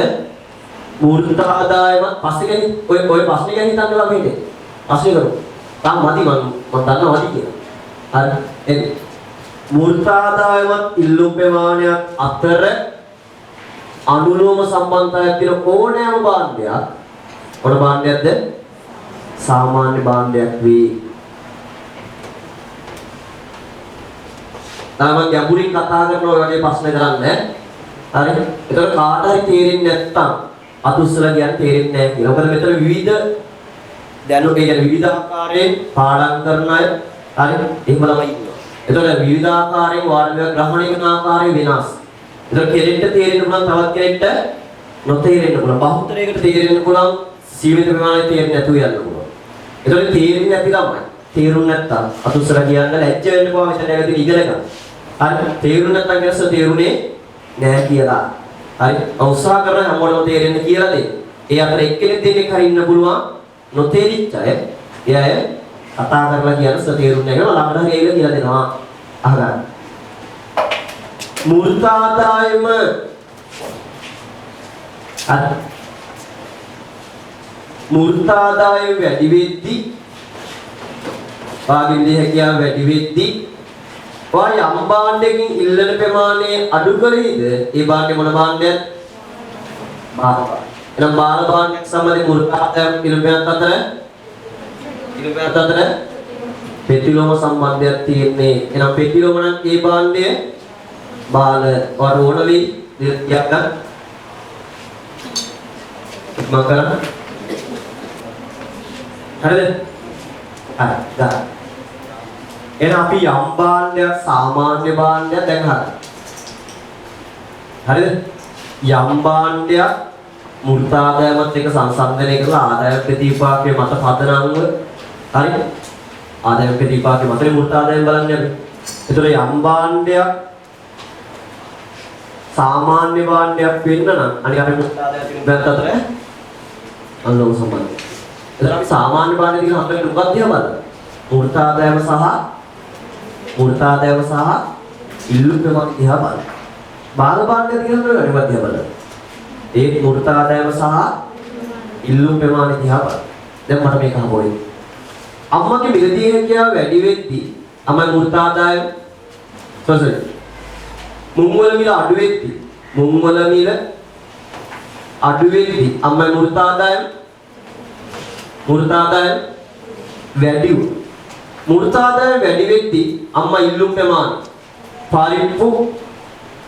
මූර්තාදායම පස්සේ ගැන ඔය ප්‍රශ්නේ ගැන හිතන්න ළමයිනේ. ප්‍රශ්නේ කරමු. තාම මදි මම දන්නවා මදි කියලා. හරි. එන්නේ. මූර්තාදායමත් ඉල්ලුම් ප්‍රමාණයක් අතර අනුලෝම සම්බන්ධතාවයක් තියෙන ඕනෑම භාණ්ඩයක් මොන භාණ්ඩයක්ද? සාමාන්‍ය භාණ්ඩයක් වේ. තාම ගැඹුරින් කතා කරන ඔය වගේ ප්‍රශ්න කරන්නේ. හරි. ඒතර කාට හරි තේරෙන්නේ නැත්තම් අතුස්සලා කියන්නේ තේරෙන්නේ නැහැ කියලා. මොකද මෙතන විවිධ දැනුම් ඒ කියන්නේ විවිධ ආකාරයෙන් පාඩම් කරන අය හරි එහෙම ළමයි ඉන්නවා. ඒතර විවිධ ආකාරයෙන් වාර්ගයක් ග්‍රහණය කරන ආකාරය වෙනස්. ඒතර කෙනෙක්ට තේරෙන්න පුළුවන් තවත් කෙනෙක්ට නොතේරෙන්න පුළුවන්. බහුතරයකට තේරෙන්න පුළුවන් සීමිත ප්‍රමාණයට තේරෙන්නේ නැතුව යන්න පුළුවන්. ඒතර තේරෙන්නේ නැති ළමයි තේරුම් නැත්තම් අතුස්සලා කියන්න ලැජ්ජ වෙන්න පුළුවන් මෙතන ඇවිත් ඉගෙන ගන්න. හරි තේරුම් නැත්තම් කියනස තේරුනේ නැහැ කියලා. හරි උත්සාහ කරන හැමෝටම තේරෙන්න කියලා දෙන්න. ඒ අතර එක්කෙනෙක් දෙන්නෙක් හරි ඉන්න පුළුවන් නොතේරිච්ච අය. ඒ අය කතා කරලා කියනස තේරුන්නේ නැහැ කියලා ළඟට හරි ඇවිල්ලා කියලා දෙනවා. අහගන්න. මූර්තාදායම මූර්තාදායම වැඩි වෙද්දී වාගේ විදිහ හැකියාව වැඩි වෙද්දී ඔය යම් භාණ්ඩයකින් ඉල්ලන ප්‍රමාණය අඩු කළේද ඒ භාණ්ඩේ මොන භාණ්ඩයක්ද? බාල භාණ්ඩය. එහෙනම් බාල භාණ්ඩයක් සම්බන්ධ මුර්තාදයන් පිළිබඳ අතර පෙතිලෝම සම්බන්ධයක් තියෙන්නේ. එහෙනම් පෙතිලෝම නම් ඒ භාණ්ඩය බාල වරෝණලි දෙයක් ගන්න. මම කරන්න. හරිද? හරි. ගන්න. එහෙනම් අපි යම් භාණ්ඩයක් සාමාන්‍ය භාණ්ඩයක් දැන් හරි. හරිද? යම් භාණ්ඩයක් මුර්තාදායමත් එක්ක සංසන්දනය කරලා ආදායම් ප්‍රතිපාකයේ මත පදනම්ව හරිද? ආදායම් ප්‍රතිපාකයේ මතේ මුර්තාදායම් බලන්නේ අපි. ඒතර යම් භාණ්ඩයක් සාමාන්‍ය භාණ්ඩයක් වෙන්න නම් අනික අපි මුර්තාදායම් පිළිබඳ අතර අනුලෝම සම්බන්ධය. ඒතර අපි සාමාන්‍ය භාණ්ඩය දිහා හම්බෙන්නේ මොකක්ද කියලා බලන්න. මුර්තාදායම සහ ඉල්ලුම් ප්‍රමාණය දිහා බලන්න. බාල භාණ්ඩය දිහා බලන්න දිහා බලන්න. ඒ මුර්තාදායම සහ ඉල්ලුම් ප්‍රමාණය දිහා බලන්න. දැන් මට මේක හම්බුනේ. අම්මගේ මිලදී හැකියාව වැඩි වෙද්දී අම්මයි මුර්තාදායම සොසයි. මුංවල මිල අඩු වෙද්දී අම්මයි මුර්තාදායම වැඩි වුණා. මුර්තාදායම වැඩි වෙද්දී අම්මා ඉල්ලුම් ප්‍රමාණය පරිප්පු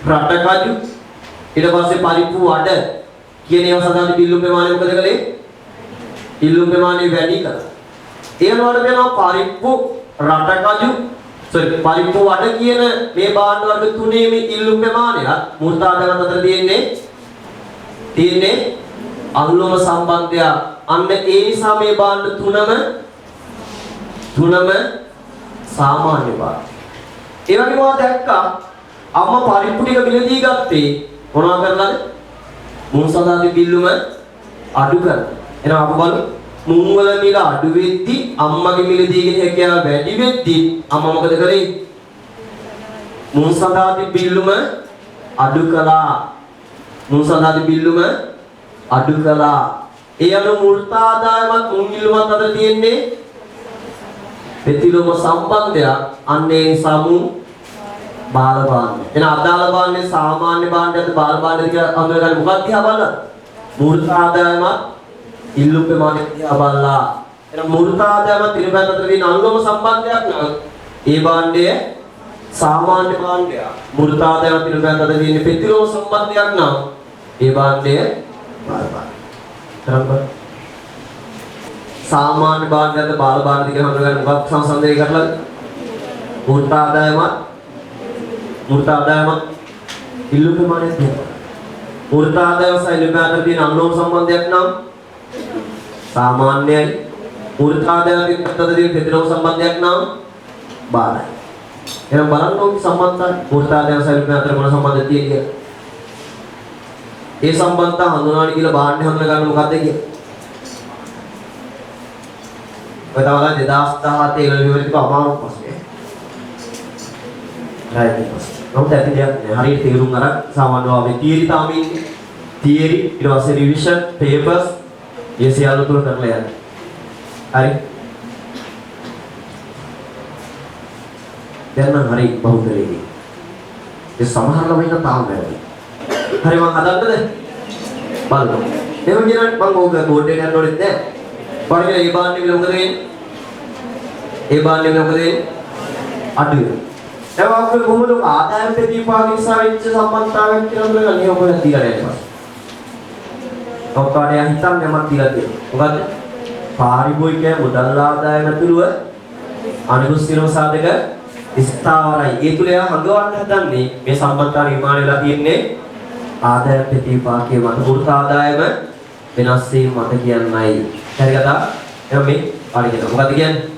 රටකජු ඊට පස්සේ පරිප්පු වඩ කියන ඒවා සඳහන් ඉල්ලුම් ප්‍රමාණය මොකද කළේ? ඉල්ලුම් ප්‍රමාණය වැඩි කළා. ඒනවල වෙනවා පරිප්පු රටකජු පරිප්පු වඩ කියන මේ භාණ්ඩ වර්ග තුනේම ඉල්ලුම් ප්‍රමාණය මුර්තාදායම අතර තියෙන්නේ අනුලෝම සම්බන්ධය. අන්න ඒ නිසා මේ භාණ්ඩ තුනම සාමාන්‍ය භාණ්ඩ. ඒ වගේම ඔයා දැක්කා අම්මා පරිප්පු ටික මිලදී ගත්තේ මොනවා කරලාද? මුං සඳහන් බිල්ලුම අඩු කරලා. එහෙනම් අපි බලමු මුං වල මිල අඩු වෙද්දී අම්මගේ මිලදීගෙන හැකියාව වැඩි වෙද්දී අම්මා මොකද කරේ? මුං සඳහන් බිල්ලුම අඩු කළා. ඒ අනුව මුර්තාදායමත් මුං ඉල්ලුමත් අතර තියෙන්නේ පෙතිලෝම සම්බන්ධයක්. අන්න ඒ නිසා මුං බාල භාණ්ඩය. එහෙනම් අදාළ භාණ්ඩය සාමාන්‍ය භාණ්ඩයක්ද බාල භාණ්ඩයද කියලා අඳුරගන්න මොකක්ද දිහා බලන්න. මුර්තාදායමත් ඉල්ලුම් ප්‍රමාණය දිහා බලලා. එහෙනම් මුර්තාදායමත් පිළිබඳ අතර තියෙන අනුලෝම සම්බන්ධයක් නම් ඒ භාණ්ඩය සාමාන්‍ය භාණ්ඩයක්. මුර්තාදායමත් පිළිබඳ අතර තියෙන පෙතිලෝම සම්බන්ධයක් නම් ඒ භාණ්ඩය බාල භාණ්ඩය. හරිද? සාමාන්‍ය භාණ්ඩයක්ද බාල භාණ්ඩයද කියලා අඳුරගන්න මොකක්ද සංසන්දනය කරලාද? මුර්තාදායමත් ඉල්ලුම් ප්‍රමාණයක් තියෙනවා. මුර්තාදායම සහ ඉල්ලුම් අතර තියෙන අනුලෝම සම්බන්ධයක් නම් සාමාන්‍යයි. මුර්තාදායම අතර තියෙන පෙතිලෝම සම්බන්ධයක් නම් බාලයි. එහෙනම් බලන්න ඕකේ සම්බන්ධතාවය මුර්තාදායම සහ ඉල්ලුම් අතර මොන සම්බන්ධයක් තියෙන්නේ කියලා. ඒ සම්බන්ධතාව හඳුනාගන්න කියලා භාණ්ඩය හඳුනා ගන්න මොකක්ද කියන්නේ? ඔය තමයි 2017 ඒ විවෘතික අමාරු ප්‍රශ්නේ. නමුත් ඇති දෙයක් නෑ. හරියට තේරුම් අරන් සාමාන්‍යව අපි තියරි තාම ඉන්නේ. තියරි ඊට පස්සේ රිවිෂන් පේපර්ස් මේ සියල්ල තුල කරලා යන්න. හරි. දැන් නම් හරි බහුතරේ. ඒ සමහර ළමයින්ට තාම බැහැ. හරි මම හදන්නද? බලන්න. එහෙම කියනනම් මම ඕක බෝඩ් එකට යන්න ඕනෙත් නෑ. බලන්න මේ භාණ්ඩේ විල මොකද වෙන්නේ? අඩු වෙනවා. දැන් අපේ කොහොමද ආදායම් ප්‍රතිපාක නිසා වෙච්ච සම්බන්ධතාවයක් කියලා බලන්නේ ඔබ දීලා නැහැ. ඔක්කොඩේ හිතන්නේ මම දීලා තියෙනවා. මොකද්ද? පාරිභෝගිකය මුදල් ආදායම ඇතුළුව අනිකුත් සියලුම සාධක ස්ථාවරයි. ඒ තුල එයා හංගවන්න හදන්නේ මේ සම්බන්ධතාව නිර්මාණය වෙලා තියෙන්නේ ආදායම් ප්‍රතිපාකයේ වනුෘත ආදායම වෙනස් වීම මත කියන්නයි. හරිද? එහෙනම් මේ පාඩි කියනවා. මොකද්ද කියන්නේ?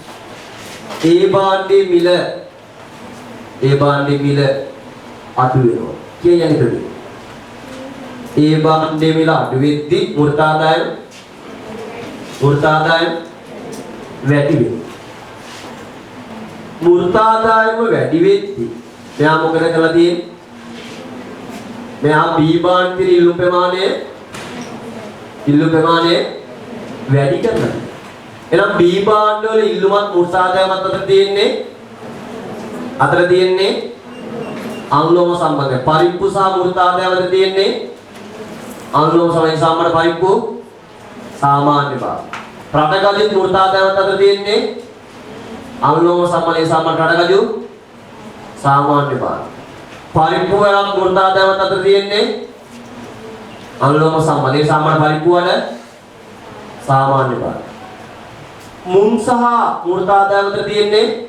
ඒ භාණ්ඩේ මිල අඩු වෙනවා. කියන්නේ ඒ භාණ්ඩේ මිල අඩු වෙද්දී මුර්තාදායම වැඩි වෙනවා. මුර්තාදායම වැඩි වෙද්දී මෙයා මොකද කරලා තියෙන්නේ? මෙයා B භාණ්ඩේ ඉල්ලුම් ප්‍රමාණය වැඩි කරනවා. එහෙනම් B භාණ්ඩ වල ඉල්ලුමත් මුර්තාදායමත් අතර තියෙන්නේ අතර තියෙන්නේ අනුලෝම සම්බන්ධය. පරිප්පු සහ මූර්තාදය අතර තියෙන්නේ අනුලෝම සමය සම්බන්ධ පරිප්පු සාමාන්‍ය භාග. රටගජු මූර්තාදය අතර තියෙන්නේ අනුලෝම සම්බන්ධය සම්බන්ධ රටගජු සාමාන්‍ය භාග. පරිප්පු වල මූර්තාදය අතර තියෙන්නේ අනුලෝම සම්බන්ධය සම්බන්ධ පරිප්පු වල සාමාන්‍ය භාග. මුං සහ මූර්තාදය අතර තියෙන්නේ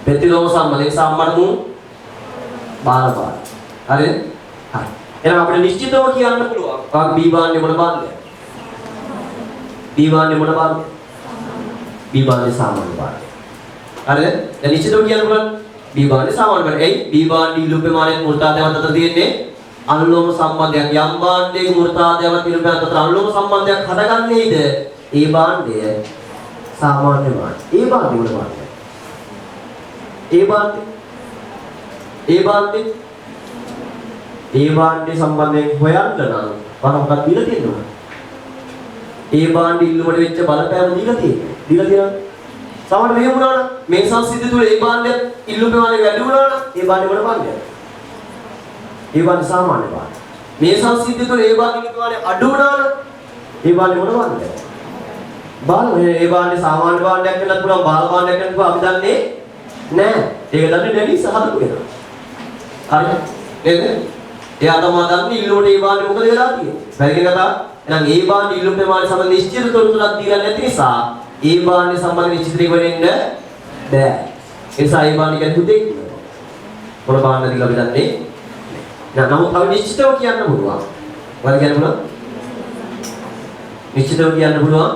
ප්‍රතිලෝම සම්බන්ධයෙන් සම්බන්ධ මුං බාල භාග. හරිද? හරි. එහෙනම් අපිට නිශ්චිතව කියන්න පුළුවන්. ඔක් B භාණ්ඩය මොන භාණ්ඩයද? B භාණ්ඩය මොන භාණ්ඩයද? B භාණ්ඩය සාමාන්‍ය භාණ්ඩය. හරිද? දැන් නිශ්චිතව කියන්න පුළුවන් B භාණ්ඩය සාමාන්‍ය භාණ්ඩය. එයි B භාණ්ඩය ඉල්ලුම් ප්‍රමාණයෙන් මූර්තාදයවත් අතර තියෙන්නේ අනුලෝම සම්බන්ධයක්. යම් භාණ්ඩයක මූර්තාදයවත් ඉල්ලුම් ප්‍රමාණයත් අතර අනුලෝම සම්බන්ධයක් හටගන්නේද? ඒ භාණ්ඩය සාමාන්‍ය භාණ්ඩය. ඒ භාණ්ඩය මොන භාණ්ඩයද? ඒ භාණ්ඩය සම්බන්ධයෙන් හොයන්න නම් මම මොකක්ද දීලා තියෙන්නේ? ඒ භාණ්ඩය ඉල්ලුමට වෙච්ච බලපෑම දීලා තියෙනවා. සමහර මෙහෙම වුණා නම් මේ සංසිද්ධිය තුළ ඒ භාණ්ඩය ඉල්ලුම ප්‍රමාණය වැඩි වුණා නම් ඒ භාණ්ඩය මොන භාණ්ඩයද? ඒ භාණ්ඩය සාමාන්‍ය භාණ්ඩය. මේ සංසිද්ධිය තුළ ඒ භාණ්ඩය ප්‍රමාණය අඩු වුණා නම් ඒ භාණ්ඩය මොන භාණ්ඩයද? ඒ භාණ්ඩය සාමාන්‍ය භාණ්ඩයක් වෙන්නත් පුළුවන් බාල භාණ්ඩයක් වෙන්නත් පුළුවන් අපි දන්නේ නෑ. ඒක දන්නේ නැති සහතුක වෙනවා. හරිද? නේද? එයා තමයි දන්නේ ඉල්ලුමට ඒ භාණ්ඩය මොකද වෙලා තියෙන්නේ. බැරිගෙන කතා. එහෙනම් ඒ භාණ්ඩය ඉල්ලුම ප්‍රමාණය සම්බන්ධ නිශ්චිත තොරතුරක් දීලා නැති නිසා ඒ භාණ්ඩය සම්බන්ධ නිශ්චිත වෙන්න බෑ. ඒ නිසා ඒ භාණ්ඩය ගැන පුතේ මොන භාණ්ඩද කියලා අපි දන්නේ නෑ. නමුත් අපි නිශ්චිතව කියන්න පුළුවන්. මොකද කියන්න පුළුවන්? නිශ්චිතව කියන්න පුළුවන්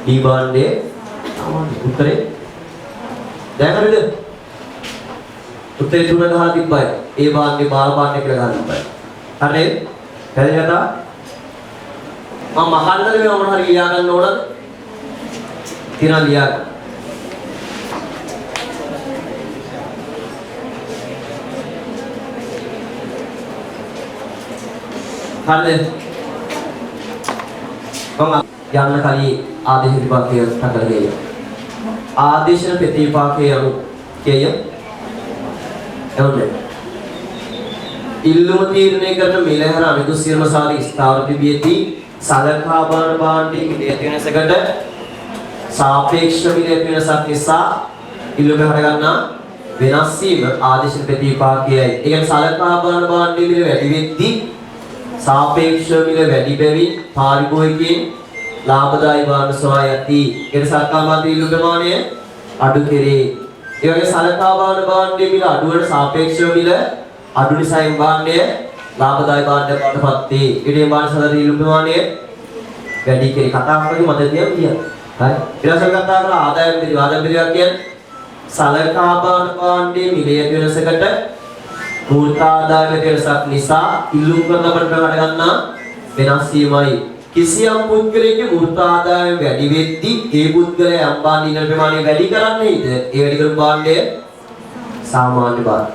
B භාණ්ඩයේ උත්තරේ දැන් හරිද? උත්තරේ තුන ගහලා තිබ්බයි. ඒ භාණ්ඩේ බාල භාණ්ඩය කියලා ගහලා තිබ්බයි. හරිද? පැහැදිලි කතා? මම අහන්නද මේ මොන හරි ලියා ගන්න ඕනද? තියනවා ලියා ගන්න. හරිද? මම යන්න කලින් ආදේශ විභාගය තකලා ගියා. ආදේශන ප්‍රතිපාකයේ යමු කියය එවනේ ඉල්ලුම තීරණය කරන මිලහර අනිකුත් සියලුම සාධක ස්ථාවර තිබියදී සලකා බලන භාණ්ඩයේ මිලයට වෙනසකට සාපේක්ෂ මිලයට වෙනසක් නිසා ඉල්ලුම හට ගන්නා වෙනස් වීම ආදේශන ප්‍රතිපාකයයි. ඒ කියන්නේ සලකා බලන භාණ්ඩයේ මිල වැඩි වෙද්දී සාපේක්ෂ මිල වැඩි බැවින් පාරිභෝගිකයන් ලාභදායී භාණ්ඩ සොයා යති. ඒ සලකාමාදී ඉල්ලුම ප්‍රමාණය අඩු කෙරේ. ඒ වගේ සලකා බලන භාණ්ඩයේ මිල අඩු වන සාපේක්ෂව මිල අඩු නිසා ඒ භාණ්ඩය ලාභදායී භාණ්ඩයක් වඩපත් වේ. ඊටේ භාණ්ඩ සඳහන් ඉල්ලුම ප්‍රමාණය වැඩි කෙරේ. කතා කරන්නේ මතක තියන්න කියන්න. හරි. ඊළඟට කතා කරලා ආදායම් පිළිවෙලක් කියන්නේ සලකා බලන භාණ්ඩයේ මිලයේ වෙනසකට මූලික ආදායමේ වෙනසක් නිසා ඉල්ලුම් කරන අපට හට ගන්නා වෙනස් වීමයි. කිසියම් පුද්ගලයෙකුගේ මූලික ආදායම වැඩි වෙද්දී ඒ පුද්ගලයා යම් භාණ්ඩ ඉල්ලන ප්‍රමාණය වැඩි කරන්නේද? ඒ වැඩි කරපු භාණ්ඩය සාමාන්‍ය භාණ්ඩ.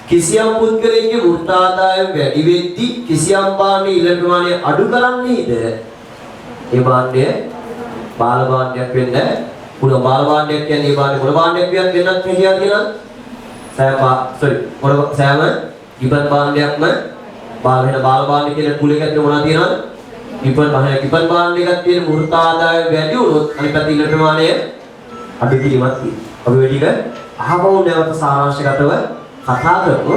කිසියම් පුද්ගලයෙකුගේ මූලික ආදායම වැඩි වෙද්දී කිසියම් භාණ්ඩ ඉල්ලන ප්‍රමාණය අඩු කරන්නේද? ඒ භාණ්ඩය බාල භාණ්ඩයක් වෙන්න පුළුවන්. බාල භාණ්ඩයක් කියන්නේ ඒ භාණ්ඩ මොන භාණ්ඩයක් වෙනත් කියනවා කියනවා. සෑම ඉබන් භාණ්ඩයක්ම බාල වෙන බාල භාණ්ඩ කියන කුලයක ඇතුළේ මොනවද තියෙනවද? ඉබන් භාණ්ඩයක තියෙන මූලික ආදායම වැඩි වුණොත් අනිත් පැත්තේ ඉල්ලන ප්‍රමාණය අඩු කිරීමක් තියෙනවා. අපි ඔය ටික අහවෝ නැවත සාරාංශගතව කතා කරමු.